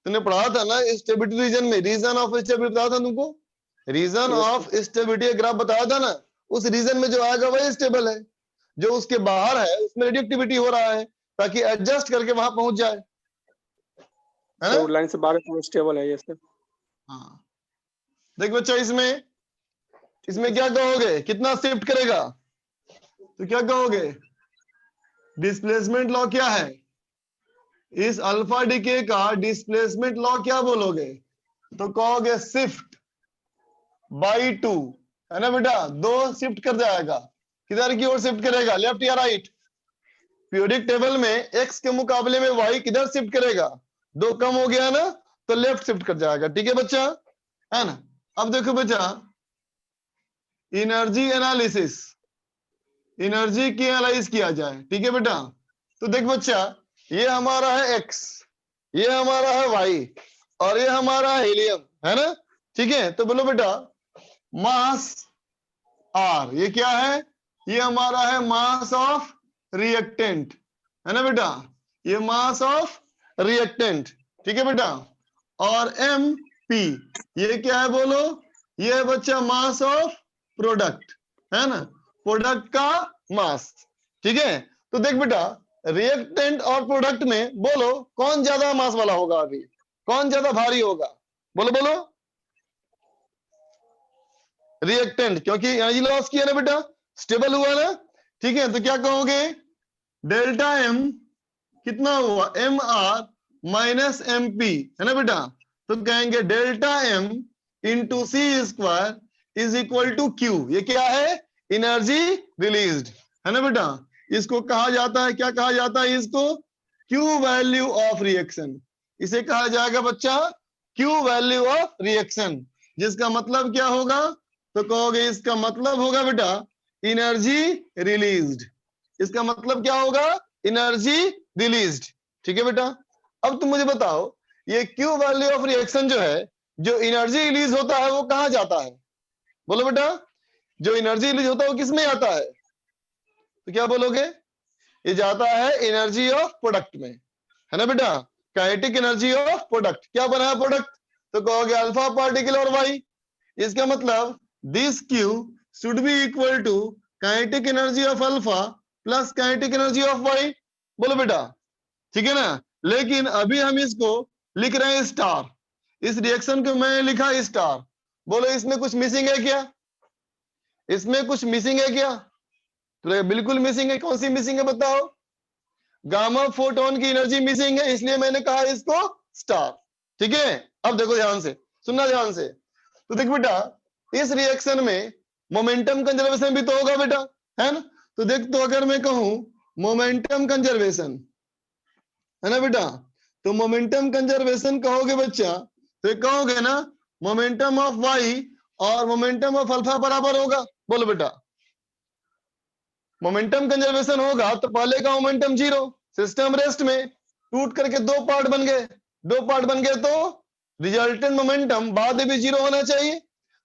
तूने पढ़ा था ना स्टेबिलिटी रीजन में, रीजन ऑफ स्टेबिलिटी बताया था तुमको, रीजन ऑफ स्टेबिलिटी ग्राफ बताया था ना। उस रीजन में जो आएगा वही स्टेबल है, जो उसके बाहर है उसमें रेडियोएक्टिविटी हो रहा है ताकि एडजस्ट करके वहां पहुंच जाए, है ना। लाइन से बाहर स्टेबल है। Yes sir. हाँ देख बच्चा, इसमें क्या कहोगे, कितना शिफ्ट करेगा? तो क्या कहोगे, डिस्प्लेसमेंट लॉ क्या है, इस अल्फा डीके का डिस्प्लेसमेंट लॉ क्या बोलोगे? तो कहोगे शिफ्ट बाई 2, है ना बेटा। 2 शिफ्ट कर जाएगा, किधर की ओर शिफ्ट करेगा, लेफ्ट या राइट? पीरियोडिक टेबल में x के मुकाबले में y किधर शिफ्ट करेगा? 2 कम हो गया ना, तो लेफ्ट शिफ्ट कर जाएगा, ठीक है बच्चा, है ना। अब देखो बच्चा, एनर्जी एनालिसिस, एनर्जी की एनालाइज किया जाए, ठीक है बेटा। तो देख बच्चा, ये हमारा है x, ये हमारा है y और ये हमारा है हीलियम, है ना, ठीक है। तो बोलो बेटा मास r, ये क्या है, ये हमारा है मास ऑफ रिएक्टेंट, है ना बेटा, ये मास ऑफ रिएक्टेंट, ठीक है बेटा। और mp ये क्या है बोलो, ये है बच्चा मास ऑफ प्रोडक्ट, है ना, प्रोडक्ट का मास, ठीक है। तो देख बेटा, रिएक्टेंट और प्रोडक्ट में बोलो कौन ज्यादा मास वाला होगा, अभी कौन ज्यादा भारी होगा, बोलो बोलो। रिएक्टेंट, क्योंकि एनर्जी लॉस किया ना बेटा, स्टेबल हुआ ना, ठीक है। तो क्या कहोगे, डेल्टा एम कितना हुआ, M R minus M P, है ना बेटा। तो कहेंगे delta M into C square is equal to Q, ये क्या है, एनर्जी रिलीज्ड, है ना बेटा। इसको कहा जाता है, क्या कहा जाता है इसको, क्यू वैल्यू ऑफ रिएक्शन, इसे कहा जाएगा बच्चा क्यू वैल्यू ऑफ रिएक्शन, जिसका मतलब क्या होगा, तो कहोगे इसका मतलब होगा बेटा एनर्जी रिलीज्ड, इसका मतलब क्या होगा, एनर्जी रिलीज्ड, ठीक है बेटा। अब तुम मुझे बताओ, ये क्यू वैल्यू ऑफ रिएक्शन जो है, जो एनर्जी रिलीज होता है वो कहाँ जाता है, बोलो बेटा। जो एनर्जी रिलीज होता है वो किस में आता है, तो क्या बोलोगे, ये जाता है एनर्जी ऑफ प्रोडक्ट में, है ना बेटा, काइनेटिक एनर्जी ऑफ प्रोडक्ट। क्या बना है प्रोडक्ट, तो कहोगे अल्फा पार्टिकल और वाई, इसका मतलब this Q should be equal to kinetic energy of alpha plus kinetic energy of Y, बोलो बेटा, ठीक है ना। लेकिन अभी हम इसको लिख रहे हैं स्टार, इस रिएक्शन को मैंने लिखा स्टार, बोलो इसमें कुछ मिसिंग है क्या, इसमें कुछ मिसिंग है क्या, तो बिल्कुल मिसिंग है। कौन सी मिसिंग है बताओ, गामा फोटोन की एनर्जी मिसिंग है, इसलिए मैंने कहा इसको स्टार, ठीक है। अब देखो ध्यान से, सुनना ध्यान से, तो देख बेटा इस रिएक्शन में मोमेंटम कंजर्वेशन भी तो होगा बेटा, है ना। तो देख, तो अगर मैं कहूं मोमेंटम कंजर्वेशन, है ना बेटा, तो मोमेंटम कंजर्वेशन कहोगे बच्चा, तो कहोगे ना मोमेंटम ऑफ वाई और मोमेंटम ऑफ अल्फा बराबर होगा, बोलो बेटा। मोमेंटम कंजर्वेशन होगा तो पहले का मोमेंटम जीरो, सिस्टम रेस्ट में, टूट करके दो पार्ट बन गए, दो पार्ट बन गए तो रिजल्टेंट मोमेंटम बाद में भी जीरो होना चाहिए।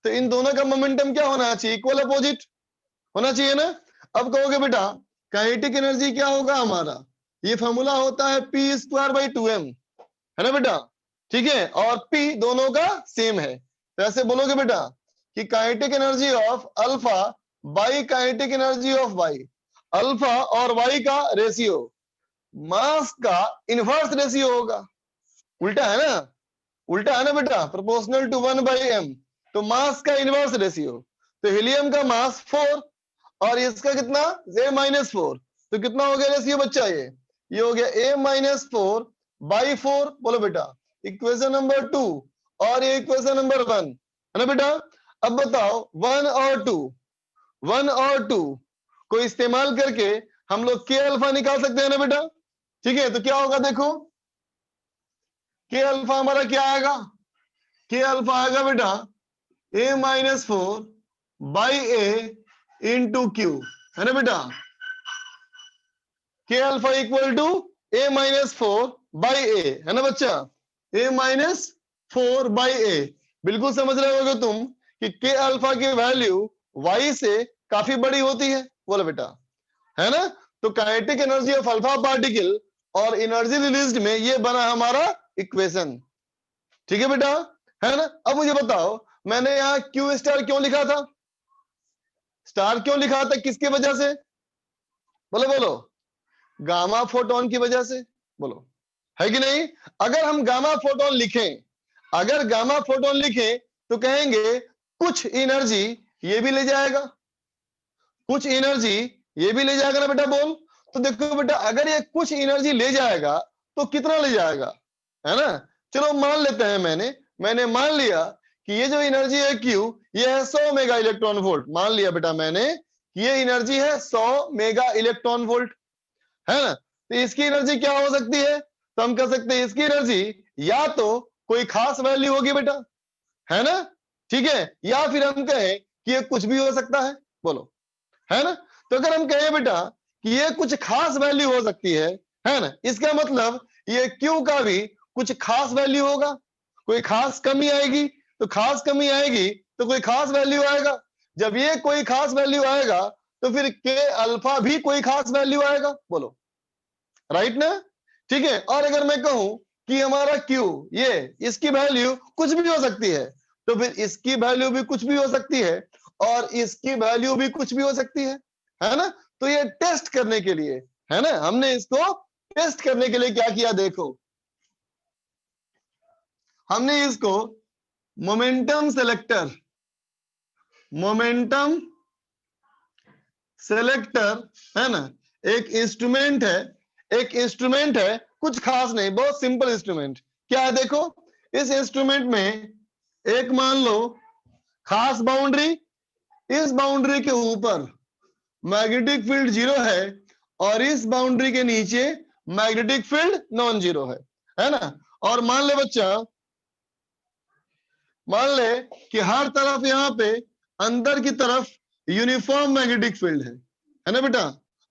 तो इन दोनों का मोमेंटम क्या होना चाहिए? इक्वल अपोजिट होना चाहिए ना। अब कहोगे बेटा काइनेटिक एनर्जी क्या होगा हमारा? ये फॉर्मूला होता है p²/2m, है ना बेटा, ठीक है, और p दोनों का सेम है। तो ऐसे बोलोगे बेटा कि kinetic energy of alpha by kinetic energy of Y, alpha और वाई का रेशियो मास का इनवर्स रेशियो होगा। उल्टा है ना, उल्टा है ना बेटा, प्रोपोर्शनल टू 1/m, तो मास का इनवर्स रेशियो। तो हीलियम का मास 4 और इसका कितना a-4, तो कितना हो गया रेशियो बच्चा? ये हो गया a-4/4। बोलो बेटा इक्वेशन नंबर 2 और ये इक्वेशन नंबर 1, है ना बेटा। अब बताओ 1 और 2 को इस्तेमाल करके हम लोग के अल्फा निकाल सकते हैं ना बेटा, ठीक है। तो क्या होगा देखो, के अल्फा हमारा क्या आएगा? के अल्फा आएगा बेटा a-4/a इंटू क्यू, है ना बेटा। के अल्फा इक्वल टू a-4/a, है ना बच्चा, a-4/a। बिल्कुल समझ रहे होगे तुम कि के अल्फा की वैल्यू y से काफी बड़ी होती है, बोलो बेटा, है ना। तो kinetic energy of alpha particle और एनर्जी रिलीज्ड में ये बना हमारा इक्वेशन, ठीक है बेटा, है ना। अब मुझे बताओ मैंने यहाँ क्यू स्टार क्यों लिखा था? स्टार क्यों लिखा था, किसकी वजह से? बोलो बोलो, गामा फोटोन की वजह से, बोलो है कि नहीं। अगर हम गामा फोटोन लिखें, अगर गामा फोटोन लिखें तो कहेंगे कुछ एनर्जी ये भी ले जाएगा, कुछ एनर्जी ये भी ले जाएगा ना बेटा, बोल। तो देखो बेटा अगर ये कुछ एनर्जी ले जाएगा तो कितना ले जाएगा, है ना। चलो मान लेते हैं, मैंने मान लिया कि ये जो एनर्जी है Q ये है 100 मेगा इलेक्ट्रॉन वोल्ट। मान लिया बेटा मैंने कि ये एनर्जी है 100 मेगा इलेक्ट्रॉन वोल्ट, है ना। तो इसकी एनर्जी क्या हो सकती है? तो हम कह सकते हैं इसकी एनर्जी या तो कोई खास वैल्यू होगी बेटा, है ना, ठीक है, या फिर हम कहें कि ये कुछ भी हो सकता है, बोलो, है ना। तो अगर हम कहें बेटा कि ये कुछ खास वैल्यू हो सकती है ना, इसका मतलब ये Q का भी कुछ खास वैल्यू होगा, कोई खास कमी आएगी तो खास कमी आएगी तो कोई खास वैल्यू आएगा। जब ये कोई खास वैल्यू आएगा तो फिर के अल्फा भी कोई खास वैल्यू आएगा, बोलो, राइट ना, ठीक है। और अगर मैं कहूं कि हमारा Q ये इसकी वैल्यू कुछ भी हो सकती है तो फिर इसकी वैल्यू भी कुछ भी हो सकती है और इसकी वैल्यू भी कुछ भी हो सकती है ना। तो ये टेस्ट करने के लिए, है ना, हमने इसको टेस्ट करने के लिए क्या किया, देखो हमने इसको मोमेंटम सेलेक्टर है ना, एक इंस्ट्रूमेंट है, कुछ खास नहीं, बहुत सिंपल इंस्ट्रूमेंट। क्या है देखो, इस इंस्ट्रूमेंट में एक मान लो खास बाउंड्री, इस बाउंड्री के ऊपर मैग्नेटिक फील्ड 0 है और इस बाउंड्री के नीचे मैग्नेटिक फील्ड नॉन जीरो है ना। और मान ले बच्चा, मान ले कि हर तरफ यहाँ पे अंदर की तरफ यूनिफॉर्म मैग्नेटिक फील्ड है ना बेटा,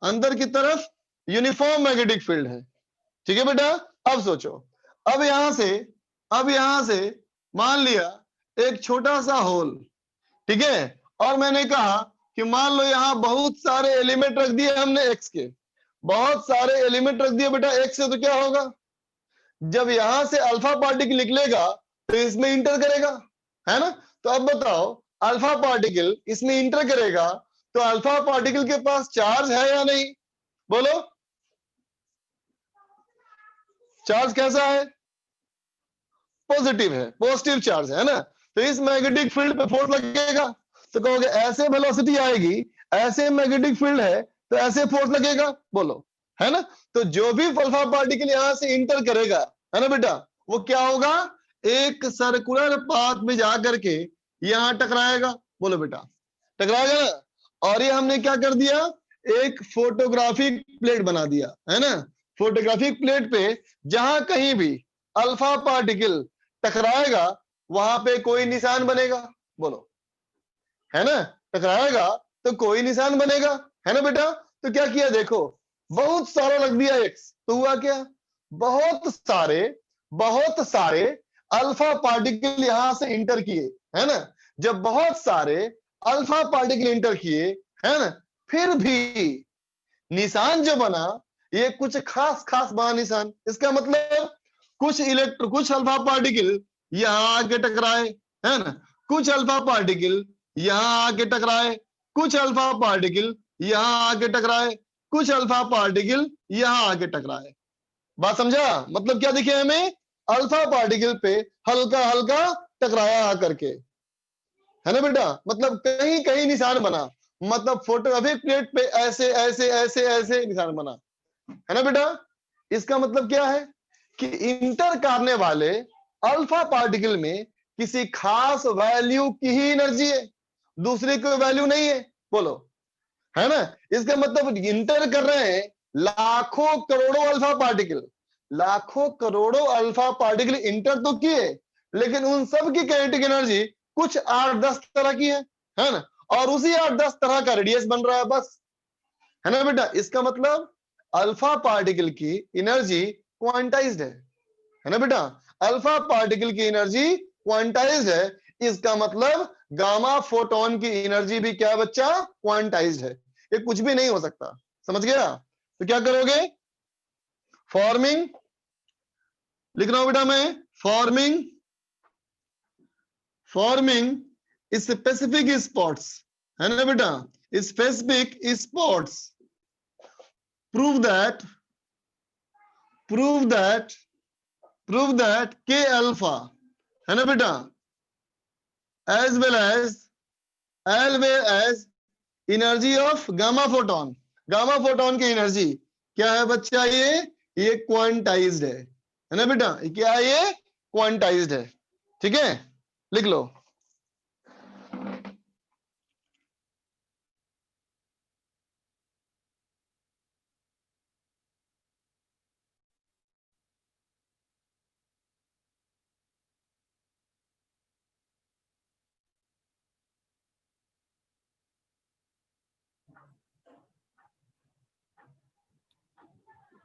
अंदर की तरफ यूनिफॉर्म मैग्नेटिक फील्ड है, ठीक है बेटा। अब सोचो, अब यहां से मान लिया एक छोटा सा होल, ठीक है, और मैंने कहा कि मान लो यहाँ बहुत सारे एलिमेंट रख दिए हमने एक्स के, बहुत सारे एलिमेंट रख दिए बेटा एक्स से, तो क्या होगा, जब यहां से अल्फा पार्टिकल निकलेगा तो इसमें इंटर करेगा, है ना। तो अब बताओ अल्फा पार्टिकल इसमें इंटर करेगा तो अल्फा पार्टिकल के पास चार्ज है या नहीं, बोलो, चार्ज कैसा है, पॉजिटिव है, पॉजिटिव चार्ज है ना। तो इस मैग्नेटिक फील्ड पे फोर्स लगेगा, तो कहोगे ऐसे वेलोसिटी आएगी, ऐसे मैग्नेटिक फील्ड है तो ऐसे फोर्स लगेगा, बोलो, है ना। तो जो भी अल्फा पार्टिकल यहां से इंटर करेगा, है ना बेटा, वो क्या होगा, एक सर्कुलर पाथ में जाकर के यहां टकराएगा, बोलो बेटा, टकराएगा ना। और ये हमने क्या कर दिया, एक फोटोग्राफिक प्लेट बना दिया, है ना। फोटोग्राफिक प्लेट पे जहां कहीं भी अल्फा पार्टिकल टकराएगा वहां पे कोई निशान बनेगा, बोलो, है ना, टकराएगा तो कोई निशान बनेगा, है ना बेटा। तो क्या किया देखो, बहुत सारा रख दिया एक्स, तो हुआ क्या, बहुत सारे अल्फा पार्टिकल यहां से इंटर किए, है ना। जब बहुत सारे अल्फा पार्टिकल इंटर किए, है ना, फिर भी निशान जो बना ये कुछ खास खास बना निशान। इसका मतलब कुछ अल्फा पार्टिकल यहां आके टकराए, है ना, कुछ अल्फा पार्टिकल यहां आके टकराए, कुछ अल्फा पार्टिकल यहां आके टकराए, कुछ अल्फा पार्टिकल यहां आके टकराए। बात समझा, मतलब क्या दिखे हमें, अल्फा पार्टिकल पे हल्का हल्का टकराया आकर के, है ना बेटा, मतलब कहीं कहीं निशान बना, मतलब फोटोग्राफिक प्लेट पे ऐसे ऐसे ऐसे ऐसे निशान बना, है ना बेटा। इसका मतलब क्या है कि इंटर करने वाले अल्फा पार्टिकल में किसी खास वैल्यू की ही एनर्जी है, दूसरी कोई वैल्यू नहीं है, बोलो, है ना। इसका मतलब इंटर कर रहे हैं लाखों करोड़ों अल्फा पार्टिकल, लाखों करोड़ों अल्फा पार्टिकल इंटर तो किए, लेकिन उन सब की काइनेटिक एनर्जी कुछ 8-10 तरह की है ना, और उसी 8-10 तरह का रेडियस बन रहा है बस, है ना बेटा। इसका मतलब अल्फा पार्टिकल की एनर्जी क्वांटाइज्ड है ना बेटा, अल्फा पार्टिकल की एनर्जी क्वांटाइज्ड है। इसका मतलब गामा फोटोन की एनर्जी भी क्या बच्चा, क्वांटाइज्ड है, ये कुछ भी नहीं हो सकता, समझ गया। तो क्या करोगे, फॉर्मिंग लिख रहा हूं बेटा मैं, फॉर्मिंग स्पेसिफिक स्पॉट्स, है ना बेटा, स्पेसिफिक स्पॉट्स, प्रूव दैट के अल्फा, है ना बेटा, as well as energy of gamma photon की एनर्जी क्या है बच्चा, ये क्वांटाइज्ड है ना बेटा, क्या है, ये क्वांटाइज्ड है, ठीक है, लिख लो।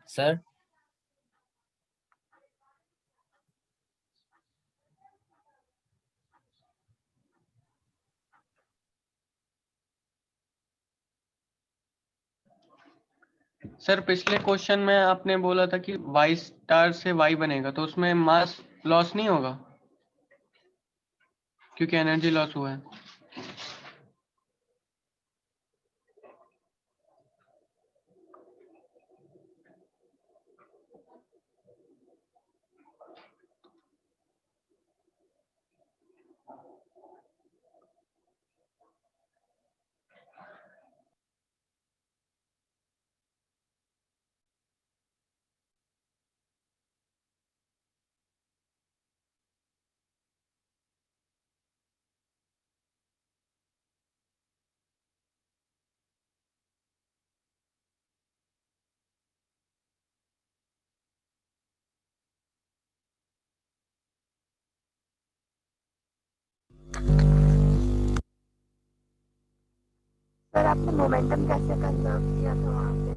सर सर पिछले क्वेश्चन में आपने बोला था कि वाई स्टार से वाई बनेगा, तो उसमें मास लॉस नहीं होगा क्योंकि एनर्जी लॉस हुआ है। सर आपने मोमेंटम कैसे कंजर्व किया था वहाँ पे?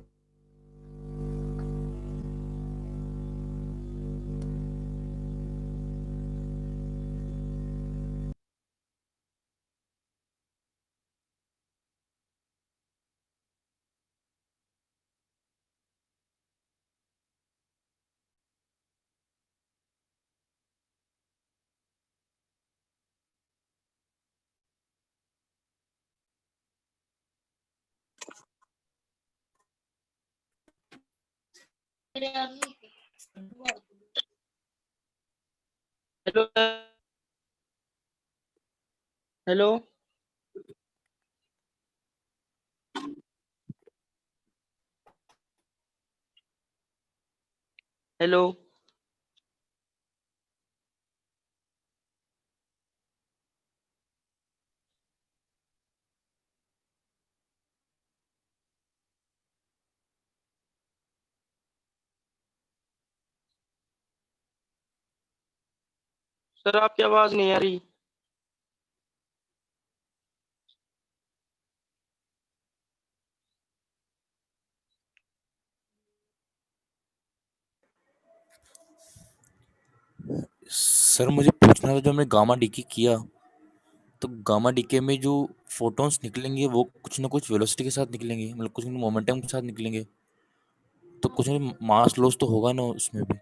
हेलो हेलो हेलो सर आपकी आवाज नहीं आ रही। सर मुझे पूछना था, जो हमने गामा डीके किया तो गामा डीके में जो फोटॉन्स निकलेंगे वो कुछ ना कुछ वेलोसिटी के साथ निकलेंगे, मतलब कुछ मोमेंटम के साथ निकलेंगे, तो कुछ मास लॉस तो होगा ना उसमें भी?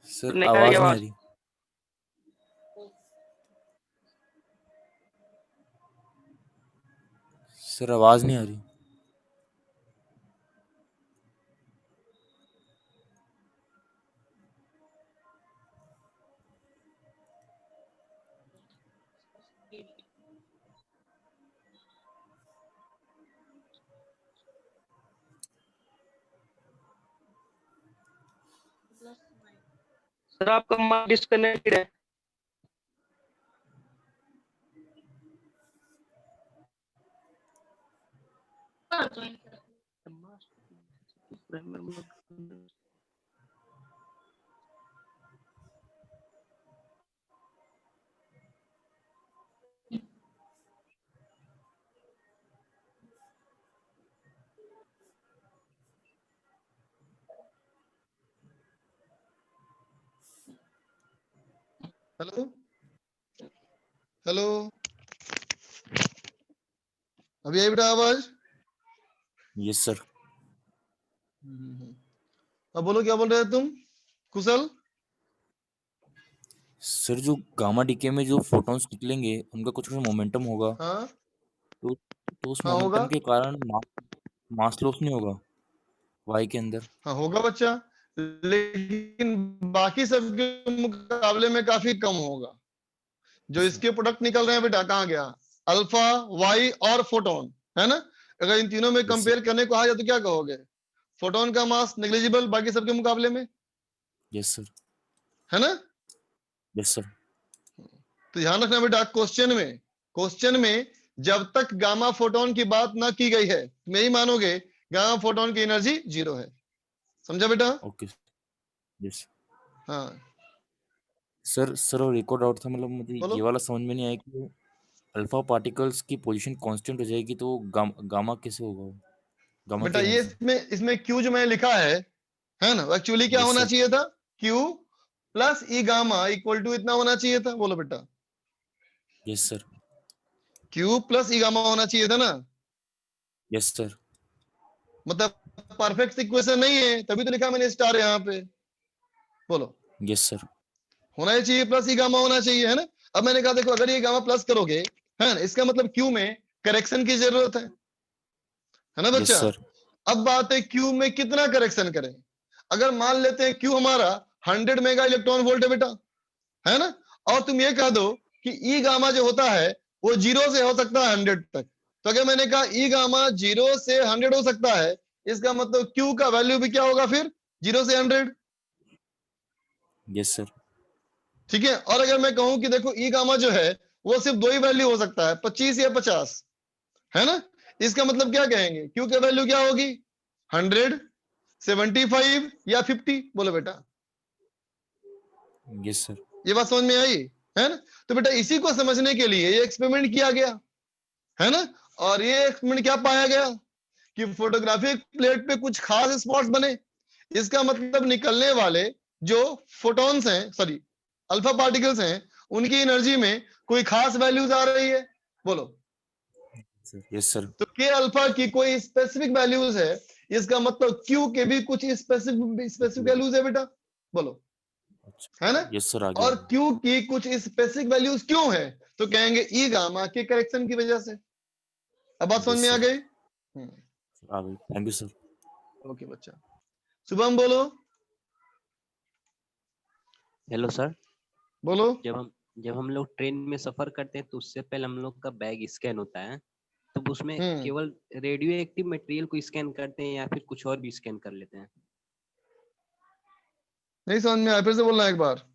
सर नहीं आ रही आवाज नहीं आ आवाज। रही। सर आवाज नहीं आ रही। सर आपका माइक डिस्कनेक्टेड है। हेलो हेलो, अभी आई बेटा आवाज? Yes sir. अब बोलो क्या बोल रहे हो तुम कुशल? सर जो गामा डीके में जो फोटॉन्स निकलेंगे उनका कुछ मोमेंटम होगा, हाँ तो उस हाँ होगा, मोमेंटम के कारण मास लॉस नहीं होगा वाई के अंदर? हाँ होगा बच्चा, लेकिन बाकी सब के मुकाबले में काफी कम होगा। जो इसके प्रोडक्ट निकल रहे हैं बेटा कहाँ गया? अल्फा, वाई और फोटोन, है ना? अगर इन तीनों में कंपेयर करने को आ जाए तो क्या कहोगे? फोटोन का मास नेग्लिजिबल बाकी सबके मुकाबले में, यस सर। है ना? Yes sir. तो ध्यान रखना बेटा, क्वेश्चन में जब तक गामा फोटोन की बात ना की गई है तुम यही मानोगे गामा फोटोन की एनर्जी 0 है। समझा बेटा? ओके। यस हाँ सर और एक और डाउट था, मतलब मुझे बोलो। ये वाला समझ में नहीं आया कि अल्फा पार्टिकल्स की पोजीशन कांस्टेंट हो जाएगी तो गामा कैसे होगा? गामा की बेटा ये एनर्जी। इसमें क्यू जो मैंने लिखा है ना, एक्चुअली क्या यस होना सर। चाहिए था? Q plus E gamma equal to इतना होना चाहिए था। बोलो बेटा, yes sir. Q plus E gamma होना चाहिए था ना? Yes sir. मतलब परफेक्ट इक्वेशन नहीं है, तभी तो लिखा मैंने स्टार यहाँ पे। बोलो, यस सर। होना ही चाहिए, प्लस ई गामा होना चाहिए, है ना? अब मैंने कहा देखो, अगर ये गामा प्लस करोगे, है ना, इसका मतलब क्यू में करेक्शन की जरूरत है ना यस बच्चा? सर। अब बात है क्यू में कितना करेक्शन करें। अगर मान लेते हैं क्यू हमारा 100 मेगा इलेक्ट्रॉन वोल्ट है बेटा, है ना, और तुम ये कह दो कि ई गामा जो होता है वो 0 से हो सकता है 100 तक, तो अगर मैंने कहा ई गामा 0 से 100 हो सकता है, इसका मतलब क्यू का वैल्यू भी क्या होगा फिर? 0 से 100। Yes sir. ठीक है, और अगर मैं कहूं कि देखो ई गामा जो है वो सिर्फ दो ही वैल्यू हो सकता है, 25 या 50, है ना, इसका मतलब क्या कहेंगे? क्यू की वैल्यू क्या होगी? 100, 75 या 50? बोलो बेटा, यस सर। ये बात समझ में आई, है ना? तो बेटा इसी को समझने के लिए ये एक्सपेरिमेंट किया गया, है ना? और ये एक्सपेरिमेंट क्या पाया गया कि फोटोग्राफिक प्लेट पे कुछ खास स्पॉट्स बने। इसका मतलब निकलने वाले जो फोटॉन्स हैं, सॉरी अल्फा पार्टिकल्स हैं, उनकी एनर्जी में कोई खास वैल्यूज आ रही है। बोलो, यस सर। तो के अल्फा की कोई स्पेसिफिक वैल्यूज है, इसका मतलब क्यू के भी कुछ स्पेसिफिक वैल्यूज है बेटा। बोलो, है ना? Yes sir. आगे और क्यू की कुछ स्पेसिफिक वैल्यूज क्यों है? तो कहेंगे ई गामा के करेक्शन की वजह से। अब बात समझ में आ गई? आ गई। Thank you sir. ओके बच्चा। शुभम बोलो। Hello sir. बोलो। जब हम लोग ट्रेन में सफर करते हैं तो उससे पहले हम लोग का बैग स्कैन होता है, तो उसमें केवल रेडियो एक्टिव मटेरियल को स्कैन करते हैं या फिर कुछ और भी स्कैन कर लेते हैं? नहीं समझ में आया, फिर से बोलना एक बार।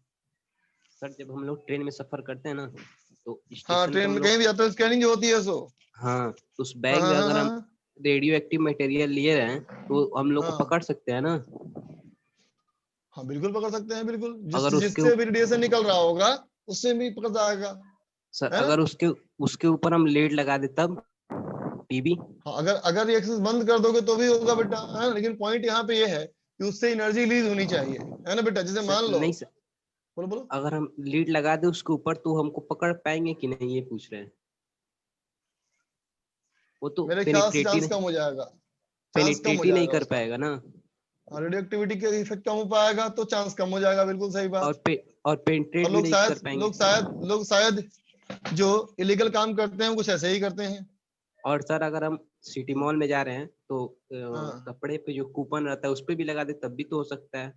सर जब हम लोग ट्रेन में सफर करते हैं ना तो हाँ, स्टेशन ट्रेन में कहीं भी जाते हैं स्कैनिंग जो होती है सो। हाँ, तो उस बैग में अगर हम रेडियो एक्टिव मटेरियल लिए रहे तो हम लोग को पकड़ सकते हैं ना? हाँ बिल्कुल पकड़ सकते हैं, बिल्कुल। अगर जिससे भी रेडिएशन निकल रहा होगा उससे भी पकड़ जाएगा। सर है ना? अगर उसके ऊपर हम लेड लगा दे तब पीबी। हाँ, अगर ये एक्सेस बंद कर दोगे तो भी होगा बेटा, है ना? लेकिन पॉइंट यहाँ पे ये है कि उससे एनर्जी रिलीज होनी चाहिए, है ना बेटा? जैसे सर मान लो, नहीं सर, बोलो बोलो। अगर हम लीड लगा दे उसके ऊपर तो हमको पकड़ पाएंगे कि नहीं, ये पूछ रहे हैं। वो तो मेरे ख्याल से पेनिट्रेट चांस कम हो जाएगा, चांस कम हो ही नहीं जाएगा कर उसका। पाएगा ना। रेडियो एक्टिविटी का इफेक्ट कम हो पाएगा तो चांस कम हो जाएगा, बिल्कुल सही बात। और पेनिट्रेट और भी नहीं कर पाएंगे। लोग शायद जो इलीगल काम करते हैं वो कुछ ऐसे ही करते हैं। और सर अगर हम सिटी मॉल में जा रहे हैं तो हाँ। कपड़े पे जो कूपन रहता है उस पे भी लगा दे तब भी तो हो सकता है।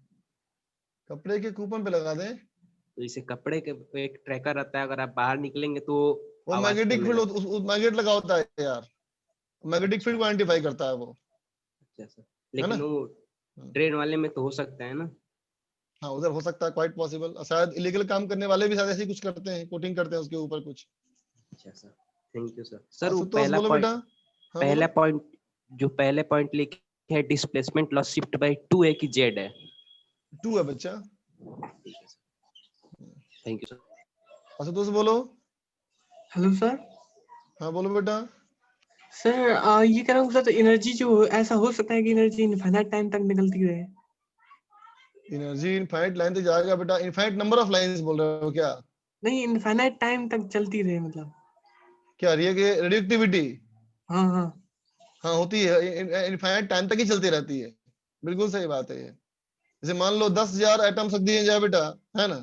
कपड़े के कूपन पे लगा दें? तो जैसे कपड़े के एक ट्रैकर रहता है, अगर आप बाहर निकलेंगे तो वो आवाज मैग्नेटिक करने लगता फील्ड मैग्नेट लगा होता है यार, मैग्नेटिक फील्ड को आइडेंटिफाई करता है वो, है। सर है लेकिन ना? वो ट्रेन वाले में तो हो सकता है ना। हाँ, उधर हो सकता है, क्वाइट पॉसिबल। शायद इलीगल काम करने वाले भी शायद ऐसे ही कुछ करते हैं, कोटिंग करते हैं उसके ऊपर कुछ। अच्छा sir, thank you sir. Sir वो आशुतोष बोलो बेटा। हाँ पहला बोलो। पॉइंट जो पहले पॉइंट लिखे है डिस्प्लेसमेंट लॉस शिफ्ट बाय 2 है कि जेड है? 2 है बच्चा। Thank you sir. आशुतोष बोलो। Hello sir. हाँ बोलो बेटा। सर ये कह रहा हूँ सर, एनर्जी जो ऐसा हो सकता है कि एनर्जी इनफाइनाइट टाइम तक निकलती रहे? एनर्जी इनफाइनाइट लाइन तक जाएगा बेटा, इनफाइनाइट नंबर ऑफ लाइंस बोल रहे हो क्या? नहीं, इनफाइनाइट टाइम तक चलती रहे मतलब। क्या रही है कि रेडियोएक्टिविटी? हाँ हाँ हाँ होती है, इनफाइनाइट टाइम तक ही चलती रहती है, बिल्कुल सही बात है ये। जैसे मान लो 10,000 एटम्स रख दिए जाए बेटा, है ना?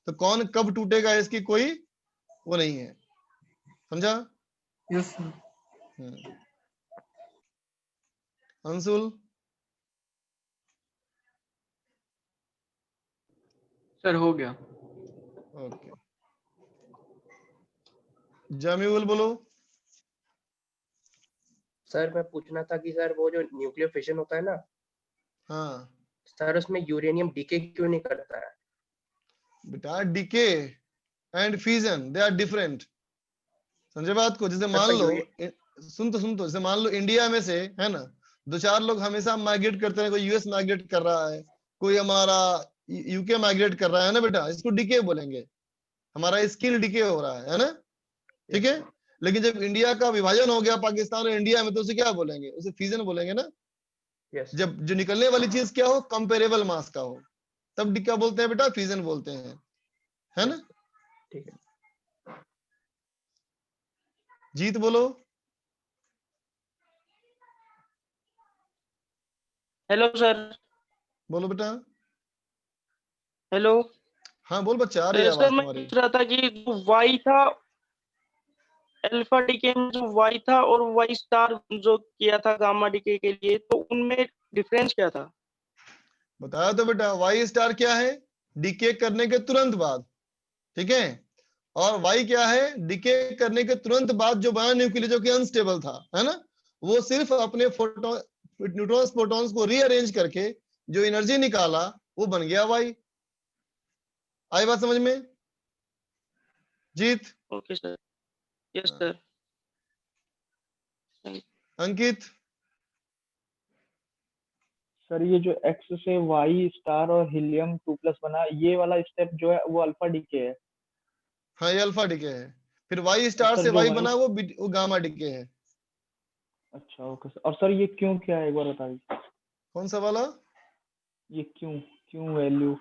तो कौन कब टूटेगा इसकी कोई वो नहीं है, समझा? Yes sir. अंशुल। सर हो गया। ओके, जमीउल बोलो। सर मैं पूछना था कि सर वो जो न्यूक्लियर फिशन होता है ना, हाँ सर उसमें यूरेनियम डीके क्यों नहीं करता है? बेटा, decay and fusion they are different, समझे बात को? जैसे सर मान पर लो, सुन तो, जैसे मान लो इंडिया में से, है ना, 2-4 लोग हमेशा माइग्रेट करते हैं, कोई यूएस माइग्रेट कर रहा है, कोई हमारा यूके माइग्रेट कर रहा है ना बेटा, इसको डीके बोलेंगे, हमारा स्किल डीके हो रहा है ना? ठीक है। लेकिन जब इंडिया का विभाजन हो गया पाकिस्तान और इंडिया में, तो उसे क्या बोलेंगे? उसे फ्यूजन बोलेंगे ना। जब जो निकलने वाली चीज क्या हो, कंपेरेबल मास का हो, तब क्या बोलते हैं बेटा? फ्यूजन बोलते हैं, है ना? ठीक है। जीत बोलो। Hello sir. बोलो बेटा। हेलो। हाँ बोल बच्चा, आ रही है सर आवाज मैं तुम्हारी। पूछ रहा था कि जो वाई था, अल्फा डीके में जो वाई था और वाई स्टार जो किया था गामा डीके के लिए, तो उनमें डिफरेंस क्या था? बताया तो बेटा, वाई स्टार क्या है? डीके करने के तुरंत बाद, ठीक है। और वाई क्या है? डीके करने के तुरंत बाद जो बना न्यूक्लियस, जो कि अनस्टेबल था, है ना, वो सिर्फ अपने न्यूट्रॉन्स प्रोटॉन्स को रीअरेंज करके जो एनर्जी निकाला वो बन गया वाई। आई बात समझ में? Jeet. Okay sir. Yes sir. Ankit. Sir ये जो एक्स से वाई स्टार और हीलियम 2+ बना, ये वाला स्टेप जो है वो अल्फा डीके है? हाँ ये अल्फा डीके है। फिर वाई स्टार सर से जो वाई वाई, बना वो गामा डीके है। अच्छा ओके सर। और सर ये क्यों क्या है, एक बार बताइए। कौन सा वाला? ये क्यों क्यों वैल्यू?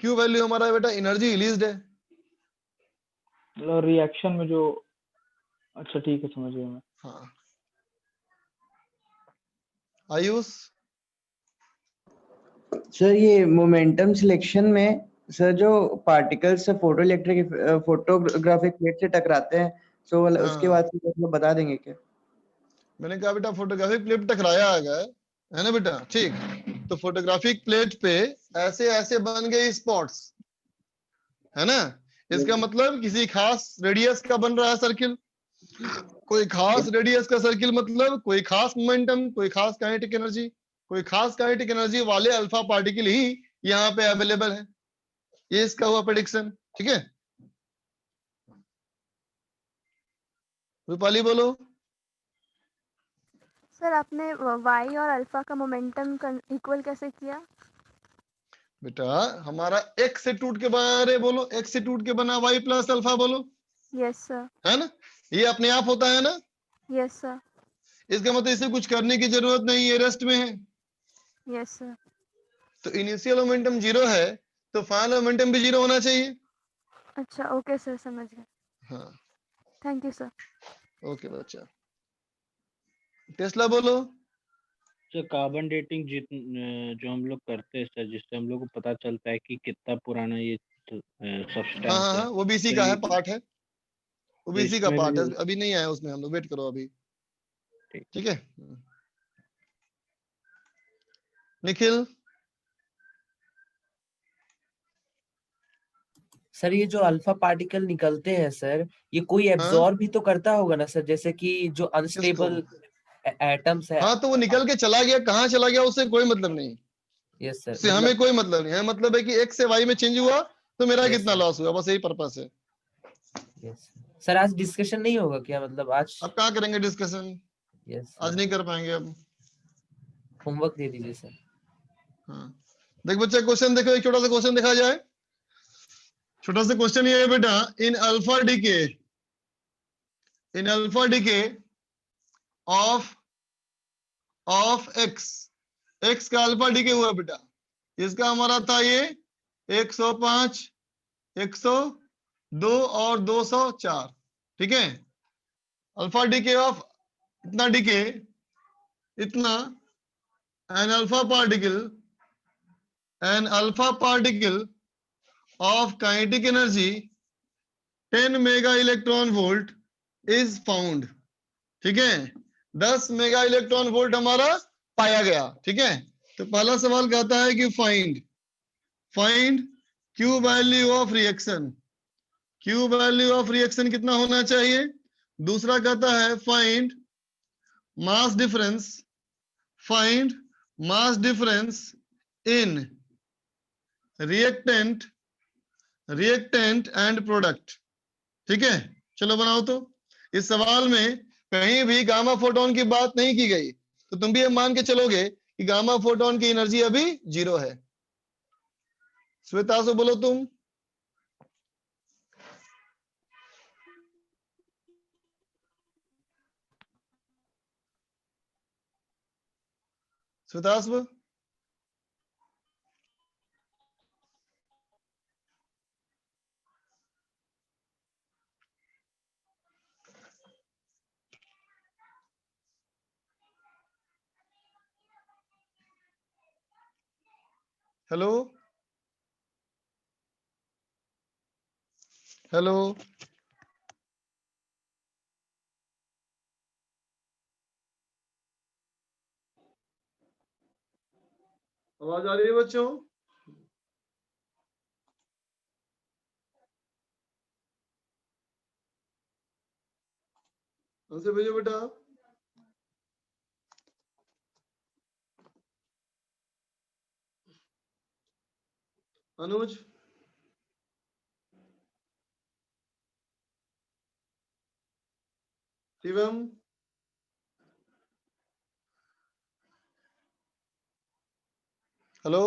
क्यू वैल्यू हमारा बेटा एनर्जी रिलीज्ड है, मतलब रिएक्शन में जो, अच्छा ठीक है समझ गया मैं। हाँ। आयुष। सर ये मोमेंटम सिलेक्शन में सर जो पार्टिकल्स से फोटोग्राफिक प्लेट से टकराते हैं, सो उसके बाद मतलब बता देंगे क्या? मैंने कहा बेटा फोटोग्राफिक प्लेट टकराया है ना बेटा, ठीक। तो फोटोग्राफिक प्लेट पे ऐसे ऐसे बन गए स्पॉट्स, है ना? इसका मतलब किसी खास रेडियस का बन रहा है सर्किल, कोई खास रेडियस का सर्किल, मतलब कोई खास मोमेंटम, कोई खास काइनेटिक एनर्जी, कोई खास काइनेटिक एनर्जी वाले अल्फा पार्टिकल ही यहाँ पे अवेलेबल है। ये इसका हुआ प्रेडिक्शन, ठीक है। रूपाली बोलो। सर आपने वाई और अल्फा का मोमेंटम इक्वल कैसे किया? बेटा हमारा एक्स से टूट के बना, अरे बोलो, एक्स से टूट के बना वाई प्लस अल्फा, बोलो यस सर। है ना, ये अपने आप होता है ना। Yes sir. इसका मतलब इसे कुछ करने की जरूरत नहीं है, रेस्ट में है। Yes sir. तो इनिशियल मोमेंटम 0 है तो फाइनल मोमेंटम भी 0 होना चाहिए। अच्छा ओके सर, समझ गए। हाँ थैंक यू सर। ओके बच्चा। टेस्ला बोलो। सर कार्बन डेटिंग जो हम लोग करते हैं सर, जिससे हम लोग को पता चलता है कि कितना पुराना ये सब्सटेंस हाँ हाँ है, हाँ, वो भी इसी तो का है, ये पार्ट है, वो भी तो इसी का इसमें पार्ट है, भी अभी नहीं आया उसमें, हम लोग वेट करो अभी। ठीक है निखिल। सर ये जो अल्फा पार्टिकल निकलते हैं सर, ये कोई हाँ एब्जॉर्ब भी तो करता होगा ना सर, जैसे कि जो किसको? अनस्टेबल एटम्स है। हाँ तो वो निकल के चला गया, कहाँ चला गया उससे कोई मतलब नहीं, यस सर, उससे हमें कोई मतलब नहीं है। मतलब है कि x से y में चेंज हुआ तो मेरा Yes, कितना sir. लॉस हुआ, बस यही पर्पस है। यस सर, आज डिस्कशन नहीं होगा क्या, मतलब आज? अब कहाँ करेंगे डिस्कशन, यस आज नहीं कर पाएंगे अब। होमवर्क दे दीजिए सर। हाँ देख बच्चा, क्वेश्चन देखो, एक छोटा सा क्वेश्चन देखा जाए। छोटा सा क्वेश्चन ये है बेटा, इन अल्फा डीके ऑफ एक्स का अल्फा डीके हुआ बेटा, इसका हमारा था ये 105, 102 और 204। ठीक है, अल्फा डीके ऑफ इतना डीके, इतना an alpha particle of kinetic energy 10 mega electron volt is found. ठीक है, 10 मेगा इलेक्ट्रॉन वोल्ट हमारा पाया गया। ठीक है, तो पहला सवाल कहता है कि find Q value of reaction, Q value of reaction कितना होना चाहिए। दूसरा कहता है find mass difference in reactant and product. ठीक है, चलो बनाओ। तो इस सवाल में कहीं भी गामा फोटोन की बात नहीं की गई, तो तुम भी ये मान के चलोगे कि गामा फोटोन की एनर्जी अभी 0 है। श्वेता से बोलो तुम। श्वेतास्व, हेलो हेलो, आवाज आ रही है बच्चों? आंसर भेजो बेटा। अनुज, शिवम, हेलो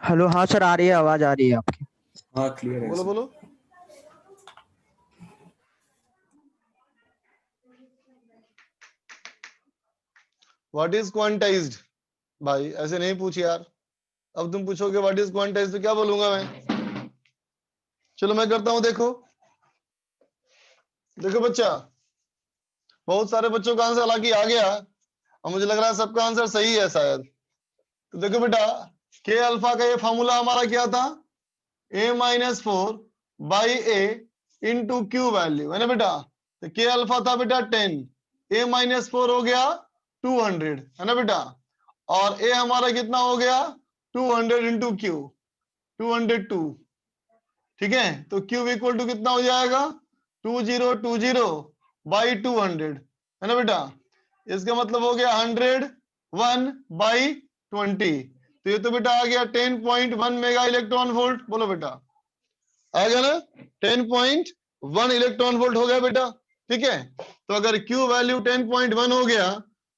हेलो, हाँ सर, आ रही है, आवाज आ रही है आपकी। हाँ क्लियर है बोलो सर। बोलो। What is quantized? भाई ऐसे नहीं पूछ यार, अब तुम पूछोगे व्हाट इज क्वांटाइज्ड तो क्या बोलूंगा मैं। चलो मैं करता हूं। देखो देखो बच्चा, बहुत सारे बच्चों का आंसर हालांकि आ गया और मुझे लग रहा है सबका आंसर सही है शायद। तो देखो बेटा, के अल्फा का ये फॉर्मूला हमारा क्या था, a-4 by A into Q value, है ना बेटा। तो के अल्फा था बेटा 10, a-4 हो गया 200, है ना बेटा। और ए हमारा कितना हो गया 200 इंटू क्यू, 202। ठीक है, तो क्यू इक्वल टू कितना हो जाएगा 2020 बाई 200, है ना बेटा। इसका मतलब हो गया 101 बाई 20। तो ये तो बेटा आ गया 10.1 मेगा इलेक्ट्रॉन वोल्ट। बोलो बेटा, आ गया ना, 10.1 इलेक्ट्रॉन वोल्ट हो गया बेटा। ठीक है, तो अगर Q वैल्यू 10.1 हो गया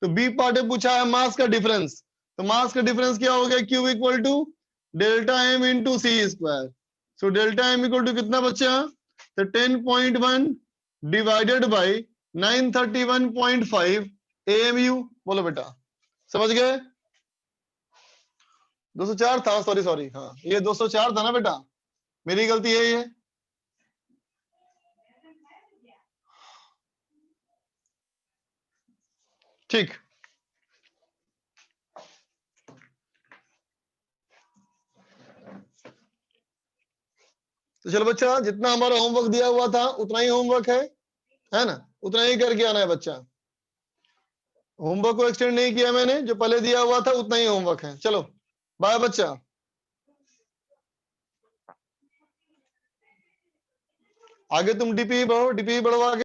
तो बी पार्ट में पूछा है मास का डिफरेंस। तो मास का डिफरेंस क्या हो गया, Q equal to delta M into C square. So delta M equal to कितना बच्चा, तो 10.1 डिवाइडेड बाई 931.5 AMU। बोलो बेटा, समझ गए? 204 था, सॉरी हाँ ये 204 था ना बेटा, मेरी गलती है ये। ठीक, तो चलो बच्चा, जितना हमारा होमवर्क दिया हुआ था उतना ही होमवर्क है ना, उतना ही करके आना है बच्चा। होमवर्क को एक्सटेंड नहीं किया मैंने, जो पहले दिया हुआ था उतना ही होमवर्क है। चलो बाय बच्चा। आगे तुम डीपी बढ़ो, डीपी बढ़वा के